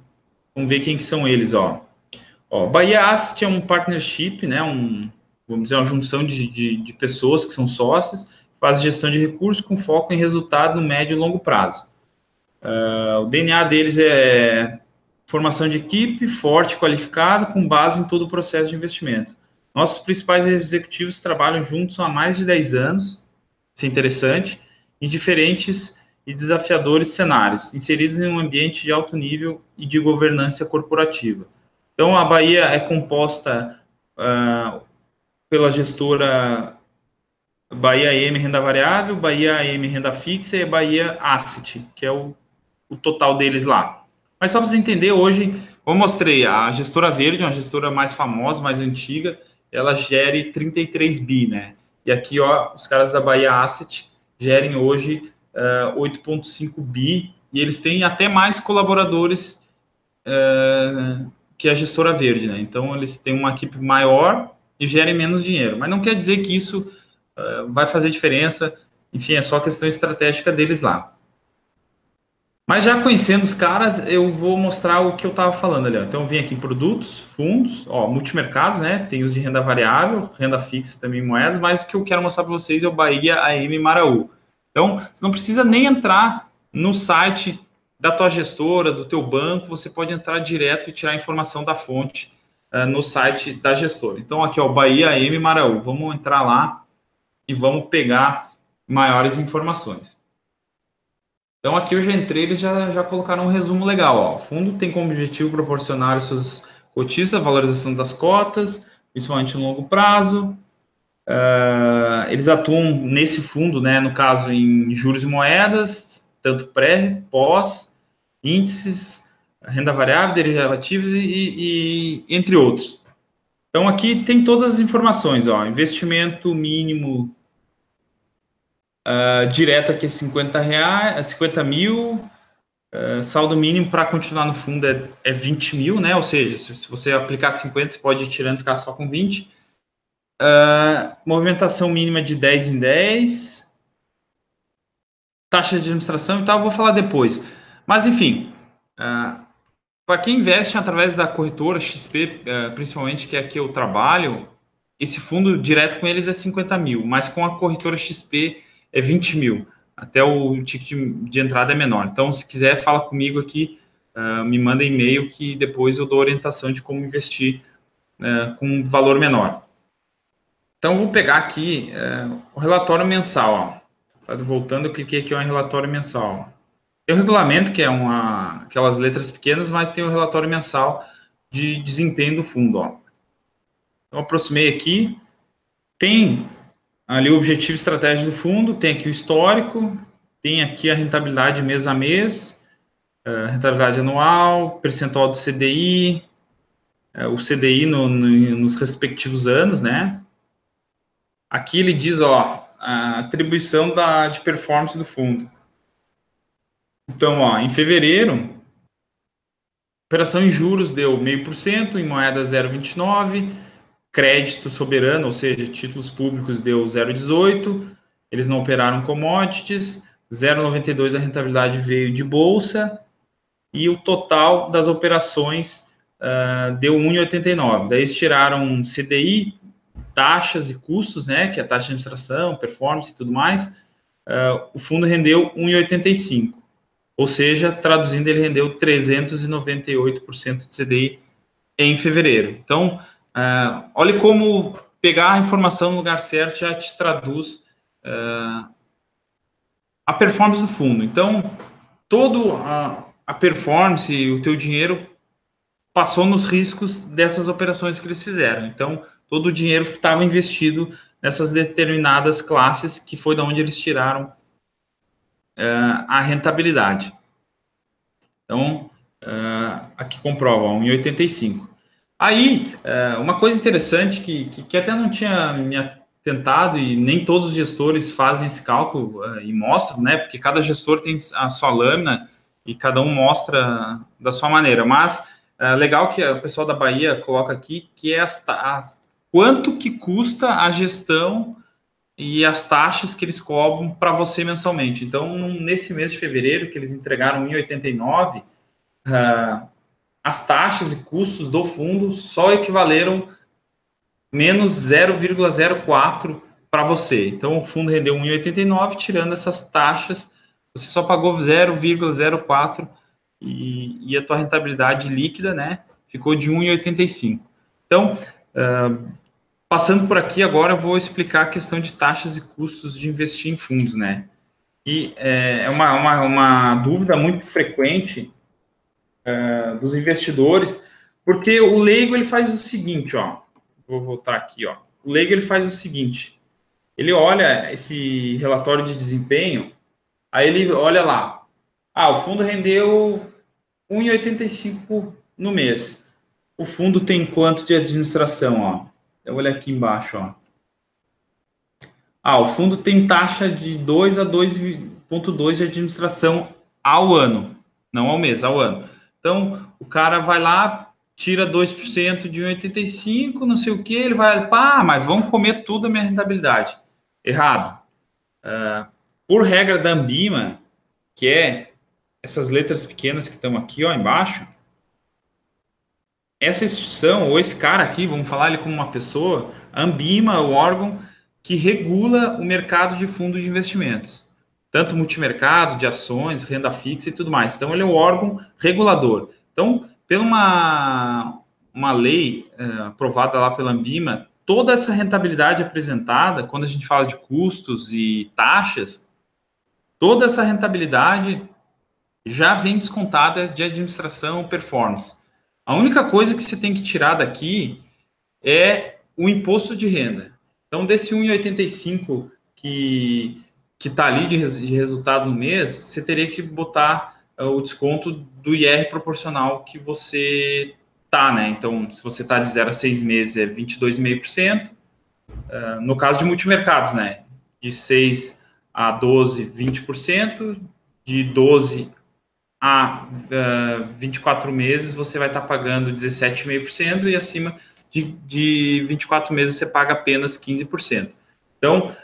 Speaker 1: vamos ver quem que são eles, ó. Bahia Asset é um partnership, né, vamos dizer, uma junção de pessoas que são sócias, faz gestão de recursos com foco em resultado no médio e longo prazo. O DNA deles é formação de equipe forte, qualificada, com base em todo o processo de investimento. Nossos principais executivos trabalham juntos há mais de 10 anos, isso é interessante, em diferentes e desafiadores cenários, inseridos em um ambiente de alto nível e de governança corporativa. Então, a Bahia é composta pela gestora Bahia AM Renda Variável, Bahia AM Renda Fixa e Bahia Asset, que é o total deles lá. Mas só para você entender, hoje eu mostrei a gestora verde, uma gestora mais famosa, mais antiga, ela gere 33 bi, né? E aqui, ó, os caras da Bahia Asset gerem hoje 8,5 bi, e eles têm até mais colaboradores que a gestora verde, né? Então, eles têm uma equipe maior e gerem menos dinheiro. Mas não quer dizer que isso vai fazer diferença. Enfim, é só questão estratégica deles lá. Mas já conhecendo os caras, eu vou mostrar o que eu estava falando ali. Ó. Então, eu vim aqui em produtos, fundos, ó, multimercados, né? Tem os de renda variável, renda fixa também, moedas, mas o que eu quero mostrar para vocês é o Bahia AM Maraú. Então, você não precisa nem entrar no site da tua gestora, do teu banco, você pode entrar direto e tirar a informação da fonte no site da gestora. Então, aqui, ó, Bahia AM Maraú. Vamos entrar lá e vamos pegar maiores informações. Então, aqui eu já entrei, eles já colocaram um resumo legal. Ó. O fundo tem como objetivo proporcionar aos seus cotistas a valorização das cotas, principalmente no longo prazo. Eles atuam nesse fundo, né, no caso, em juros e moedas, tanto pré, pós, índices, renda variável, derivativos e entre outros. Então, aqui tem todas as informações. Ó, investimento mínimo direto aqui é 50 reais, 50 mil, saldo mínimo para continuar no fundo é 20 mil, né? Ou seja, se você aplicar 50, você pode ir tirando e ficar só com 20. Movimentação mínima de 10 em 10. Taxa de administração e tal, eu vou falar depois. Mas, enfim, para quem investe através da corretora XP, principalmente, que é que eu trabalho, esse fundo direto com eles é 50 mil, mas com a corretora XP é 20 mil. Até o ticket de entrada é menor. Então, se quiser, fala comigo aqui, me manda e-mail que depois eu dou orientação de como investir com um valor menor. Então, vou pegar aqui o relatório mensal. Ó. Voltando, eu cliquei aqui em relatório mensal. Tem o regulamento, que é aquelas letras pequenas, mas tem o relatório mensal de desempenho do fundo. Ó. Então, aproximei aqui. Tem ali o objetivo estratégico do fundo, tem aqui o histórico, tem aqui a rentabilidade mês a mês, rentabilidade anual, percentual do CDI, o CDI nos respectivos anos, né? Aqui ele diz, ó, a atribuição de performance do fundo. Então, ó, em fevereiro, operação em juros deu 0,5%, em moeda 0,29%, crédito soberano, ou seja, títulos públicos deu 0,18%, eles não operaram commodities, 0,92% a rentabilidade veio de bolsa, e o total das operações deu 1,89%. Daí eles tiraram CDI, taxas e custos, né, que é a taxa de administração, performance e tudo mais, o fundo rendeu 1,85%. Ou seja, traduzindo, ele rendeu 398% de CDI em fevereiro. Então, olhe como pegar a informação no lugar certo já te traduz a performance do fundo. Então, toda a performance e o teu dinheiro passou nos riscos dessas operações que eles fizeram. Então, todo o dinheiro estava investido nessas determinadas classes, que foi da onde eles tiraram a rentabilidade. Então, aqui comprova, 1,85. Aí, uma coisa interessante que até não tinha me atentado, e nem todos os gestores fazem esse cálculo e mostram, né? Porque cada gestor tem a sua lâmina e cada um mostra da sua maneira. Mas legal que o pessoal da Bahia coloca aqui que é quanto que custa a gestão e as taxas que eles cobram para você mensalmente. Então, nesse mês de fevereiro, que eles entregaram 1,89, as taxas e custos do fundo só equivaleram menos 0,04 para você. Então, o fundo rendeu 1,89, tirando essas taxas, você só pagou 0,04 e a tua rentabilidade líquida, né, ficou de 1,85. Então, passando por aqui agora, eu vou explicar a questão de taxas e custos de investir em fundos, né? E é uma dúvida muito frequente dos investidores, porque o leigo ele faz o seguinte, ó. Vou voltar aqui, ó. O leigo ele faz o seguinte: ele olha esse relatório de desempenho, aí ele olha lá, o fundo rendeu 1,85 no mês. O fundo tem quanto de administração, ó? Eu olho aqui embaixo, ó. O fundo tem taxa de 2 a 2,2 de administração ao ano, não ao mês, ao ano. Então, o cara vai lá, tira 2% de 1,85, não sei o que, ele vai, mas vamos comer tudo a minha rentabilidade. Errado. Por regra da Ambima, que é essas letras pequenas que estão aqui, ó, embaixo, essa instituição, ou esse cara aqui, vamos falar ele como uma pessoa, a Ambima, o órgão que regula o mercado de fundos de investimentos, tanto multimercado, de ações, renda fixa e tudo mais. Então, ele é o órgão regulador. Então, pela uma lei aprovada lá pela Ambima, toda essa rentabilidade apresentada, quando a gente fala de custos e taxas, toda essa rentabilidade já vem descontada de administração performance. A única coisa que você tem que tirar daqui é o imposto de renda. Então, desse 1,85 que está ali de resultado no mês, você teria que botar o desconto do IR proporcional que você está, né? Então, se você está de 0 a 6 meses, é 22,5%. No caso de multimercados, né? De 6 a 12, 20%. De 12 a 24 meses, você vai estar pagando 17,5%, e acima de 24 meses você paga apenas 15%. Então,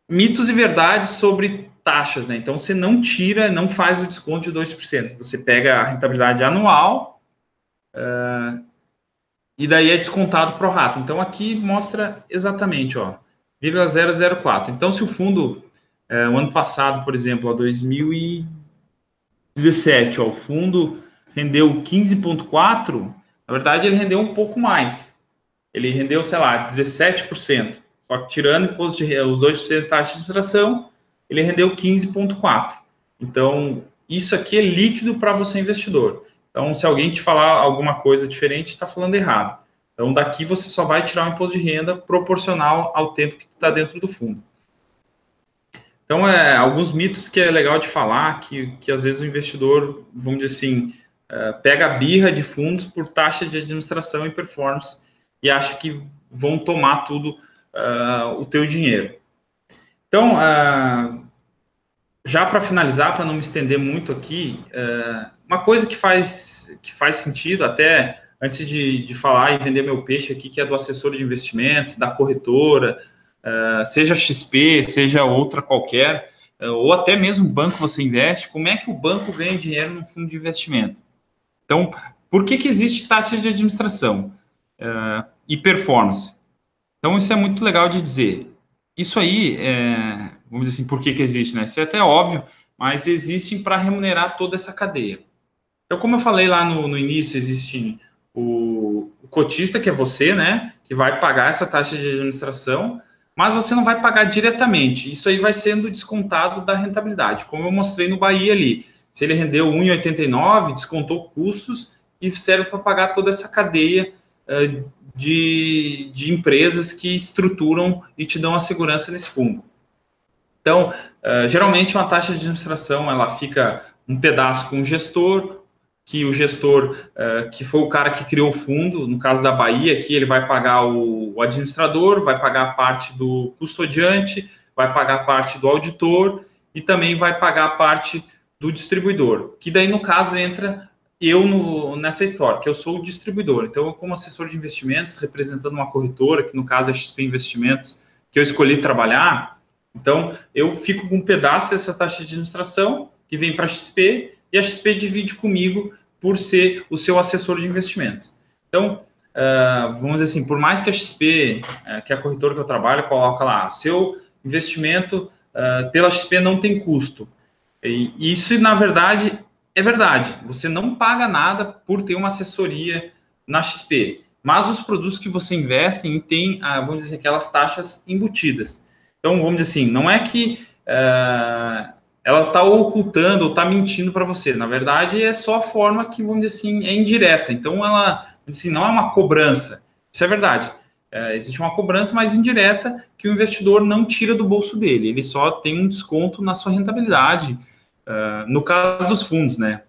Speaker 1: mitos e verdades sobre taxas, né? Então, você não tira, não faz o desconto de 2%. Você pega a rentabilidade anual e daí é descontado pro rato. Então, aqui mostra exatamente, ó, 0,004. Então, se o fundo, o ano passado, por exemplo, 2017, ó, o fundo rendeu 15,4%, na verdade, ele rendeu um pouco mais. Ele rendeu, sei lá, 17%. Só que tirando imposto os 2% de taxa de administração, ele rendeu 15,4%. Então, isso aqui é líquido para você, investidor. Então, se alguém te falar alguma coisa diferente, está falando errado. Então, daqui você só vai tirar o imposto de renda proporcional ao tempo que está dentro do fundo. Então, alguns mitos que é legal de falar, que às vezes o investidor, vamos dizer assim, pega a birra de fundos por taxa de administração e performance e acha que vão tomar tudo o teu dinheiro. Então, já para finalizar, para não me estender muito aqui, uma coisa que faz sentido, até antes de falar e vender meu peixe aqui, que é do assessor de investimentos, da corretora, seja XP, seja outra qualquer, ou até mesmo banco você investe, como é que o banco ganha dinheiro no fundo de investimento? Então, por que existe taxa de administração e performance? Então, isso é muito legal de dizer. Isso aí, vamos dizer assim, por que existe, né? Isso é até óbvio, mas existem para remunerar toda essa cadeia. Então, como eu falei lá no início, existe o cotista, que é você, né? Que vai pagar essa taxa de administração, mas você não vai pagar diretamente. Isso aí vai sendo descontado da rentabilidade, como eu mostrei no Bahia ali. Se ele rendeu 1,89, descontou custos e serve para pagar toda essa cadeia de empresas que estruturam e te dão a segurança nesse fundo. Então, geralmente uma taxa de administração ela fica um pedaço com o gestor, que o gestor, que foi o cara que criou o fundo, no caso da Bahia, aqui ele vai pagar o administrador, vai pagar a parte do custodiante, vai pagar a parte do auditor e também vai pagar a parte do distribuidor, que daí no caso entra eu nessa história, que eu sou o distribuidor. Então, eu, como assessor de investimentos, representando uma corretora, que no caso é a XP Investimentos, que eu escolhi trabalhar, então eu fico com um pedaço dessa taxa de administração que vem para a XP e a XP divide comigo por ser o seu assessor de investimentos. Então, vamos dizer assim, por mais que a XP, que é a corretora que eu trabalho, coloca lá, seu investimento pela XP não tem custo. E isso, na verdade, é verdade. Você não paga nada por ter uma assessoria na XP. Mas os produtos que você investe têm, vamos dizer, aquelas taxas embutidas. Então, vamos dizer assim, não é que ela está ocultando ou está mentindo para você. Na verdade, é só a forma que, vamos dizer assim, é indireta. Então, ela, assim, não é uma cobrança. Isso é verdade. Existe uma cobrança mais indireta que o investidor não tira do bolso dele. Ele só tem um desconto na sua rentabilidade. No caso dos fundos, né?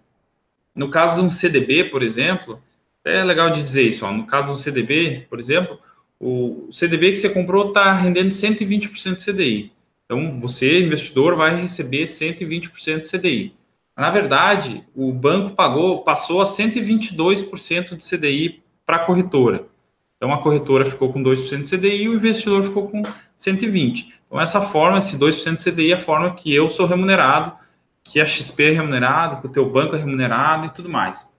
Speaker 1: No caso de um CDB, por exemplo, é legal de dizer isso. No caso do CDB, por exemplo, o CDB que você comprou está rendendo 120% de CDI. Então, você, investidor, vai receber 120% de CDI. Na verdade, o banco passou a 122% de CDI para a corretora. Então, a corretora ficou com 2% de CDI e o investidor ficou com 120%. Então, essa forma, esse 2% de CDI é a forma que eu sou remunerado, que a XP é remunerado, que o teu banco é remunerado e tudo mais.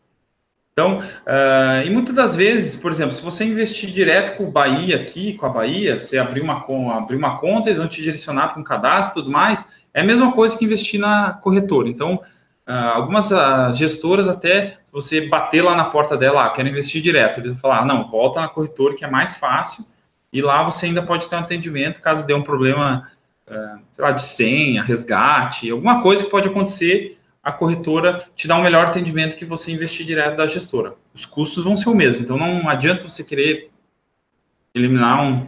Speaker 1: Então, e muitas das vezes, por exemplo, se você investir direto com o Bahia aqui, com a Bahia, você abrir uma conta, eles vão te direcionar para um cadastro e tudo mais, é a mesma coisa que investir na corretora. Então, algumas gestoras até, se você bater lá na porta dela, quero investir direto, eles vão falar, não, volta na corretora que é mais fácil, e lá você ainda pode ter um atendimento caso dê um problema sei lá, de senha, resgate, alguma coisa que pode acontecer, a corretora te dá um melhor atendimento que você investir direto da gestora. Os custos vão ser o mesmo, então não adianta você querer eliminar um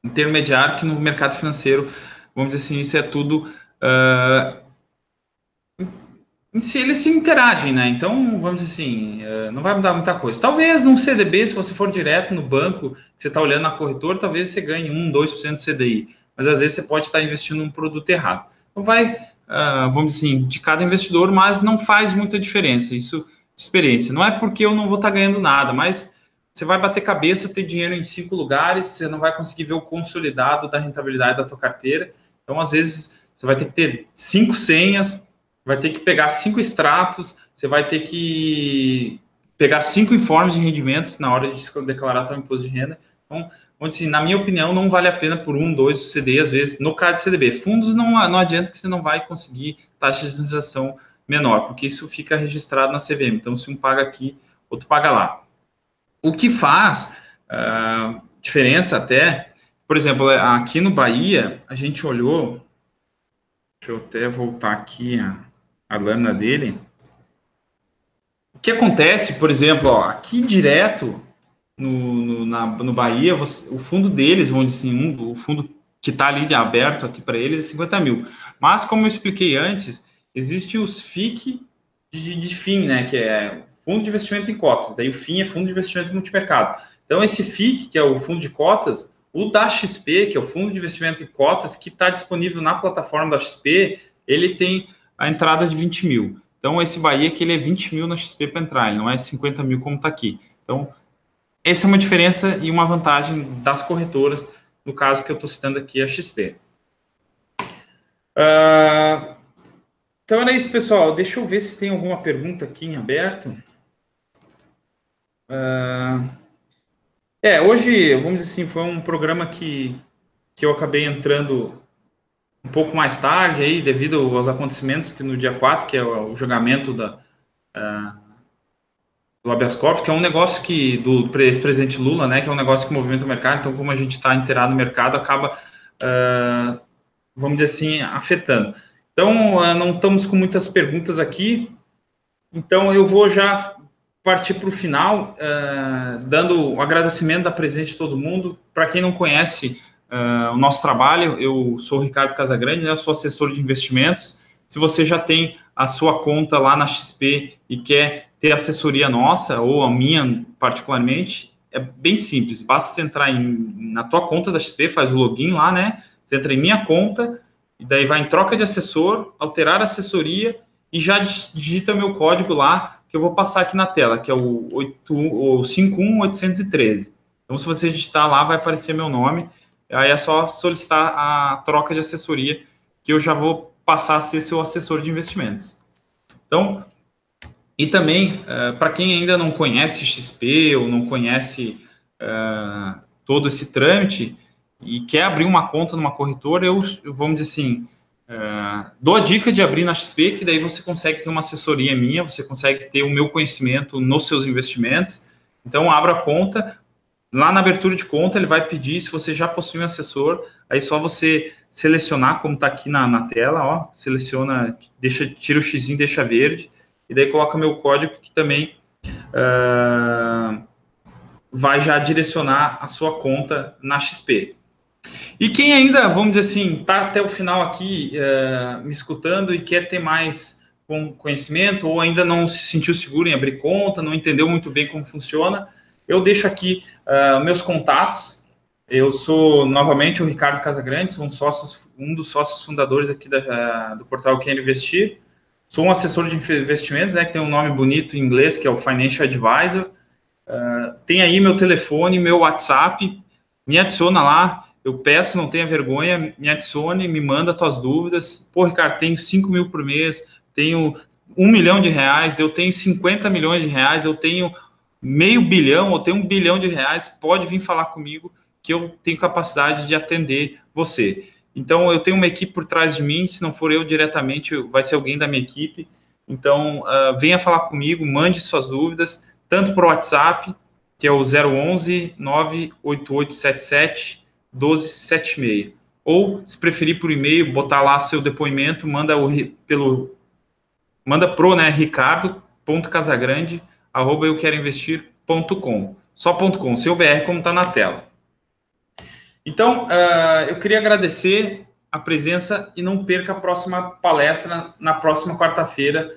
Speaker 1: intermediário que no mercado financeiro, vamos dizer assim, isso é tudo... se eles se interagem, né? Então, vamos dizer assim, não vai mudar muita coisa. Talvez num CDB, se você for direto no banco, que você está olhando na corretora, talvez você ganhe 1, 2% de CDI. Mas às vezes você pode estar investindo num produto errado. Então vai, vamos dizer assim, de cada investidor, mas não faz muita diferença. Isso de experiência. Não é porque eu não vou estar ganhando nada, mas você vai bater cabeça, ter dinheiro em 5 lugares, você não vai conseguir ver o consolidado da rentabilidade da tua carteira. Então, às vezes, você vai ter que ter 5 senhas, vai ter que pegar 5 extratos, você vai ter que pegar 5 informes de rendimentos na hora de declarar seu imposto de renda. Então, assim, na minha opinião, não vale a pena por 1, 2 CD, às vezes, no caso de CDB. Fundos não adianta que você não vai conseguir taxa de indenização menor, porque isso fica registrado na CVM. Então, se um paga aqui, outro paga lá. O que faz diferença até, por exemplo, aqui no Bahia, a gente olhou, deixa eu até voltar aqui a lâmina dele. O que acontece, por exemplo, aqui direto no Bahia, o fundo deles, vamos dizer assim, o fundo que está ali aberto aqui para eles é 50 mil. Mas, como eu expliquei antes, existem os FIC de FII, né, que é Fundo de Investimento em Cotas. Daí o FII é Fundo de Investimento em Multimercado. Então, esse FIC, que é o Fundo de Cotas, o da XP, que é o Fundo de Investimento em Cotas, que está disponível na plataforma da XP, ele tem a entrada de 20 mil. Então, esse Bahia que ele é 20 mil na XP para entrar, ele não é 50 mil como está aqui. Então, essa é uma diferença e uma vantagem das corretoras, no caso que eu estou citando aqui a XP. Então era isso, pessoal. Deixa eu ver se tem alguma pergunta aqui em aberto. Hoje, vamos dizer assim, foi um programa que eu acabei entrando um pouco mais tarde, aí, devido aos acontecimentos que no dia 4, que é o julgamento do habeas corpus, que é um negócio que do ex-presidente Lula, né, que é um negócio que movimenta o mercado. Então, como a gente está inteirado no mercado, acaba, vamos dizer assim, afetando. Então, não estamos com muitas perguntas aqui, então eu vou já partir para o final, dando o agradecimento da presença de todo mundo. Para quem não conhece o nosso trabalho, eu sou o Ricardo Casagrande, né, eu sou assessor de investimentos. Se você já tem a sua conta lá na XP e quer ter assessoria nossa, ou a minha particularmente, é bem simples, basta você entrar na tua conta da XP, faz o login lá, né, você entra em minha conta, e daí vai em troca de assessor, alterar a assessoria, e já digita meu código lá, que eu vou passar aqui na tela, que é o 51813. Então, se você digitar lá, vai aparecer meu nome, aí é só solicitar a troca de assessoria, que eu já vou passar a ser seu assessor de investimentos. Então, e também, para quem ainda não conhece XP, ou não conhece todo esse trâmite, e quer abrir uma conta numa corretora, eu vamos dizer assim, dou a dica de abrir na XP, que daí você consegue ter uma assessoria minha, você consegue ter o meu conhecimento nos seus investimentos. Então, abra a conta, lá na abertura de conta ele vai pedir se você já possui um assessor, aí só você selecionar, como está aqui na tela, ó, seleciona, tira o xizinho, deixa verde, e daí coloca meu código, que também vai já direcionar a sua conta na XP. E quem ainda, vamos dizer assim, está até o final aqui me escutando e quer ter mais conhecimento, ou ainda não se sentiu seguro em abrir conta, não entendeu muito bem como funciona, eu deixo aqui meus contatos. Eu sou, novamente, o Ricardo Casagrande, sou um dos sócios fundadores aqui do portal Quero Investir. Sou um assessor de investimentos, né, que tem um nome bonito em inglês, que é o Financial Advisor. Tem aí meu telefone, meu WhatsApp, me adiciona lá. Eu peço, não tenha vergonha, me adicione, me manda tuas dúvidas. Pô, Ricardo, tenho 5 mil por mês, tenho 1 milhão de reais, eu tenho 50 milhões de reais, eu tenho meio bilhão, ou tenho 1 bilhão de reais, pode vir falar comigo, que eu tenho capacidade de atender você. Então, eu tenho uma equipe por trás de mim, se não for eu diretamente, vai ser alguém da minha equipe. Então, venha falar comigo, mande suas dúvidas, tanto para o WhatsApp, que é o 011 98877 1276. Ou, se preferir por e-mail, botar lá seu depoimento, manda pro, né, ricardo.casagrande@euqueroinvestir.com. Só .com, seu BR, como está na tela. Então, eu queria agradecer a presença e não perca a próxima palestra na próxima quarta-feira,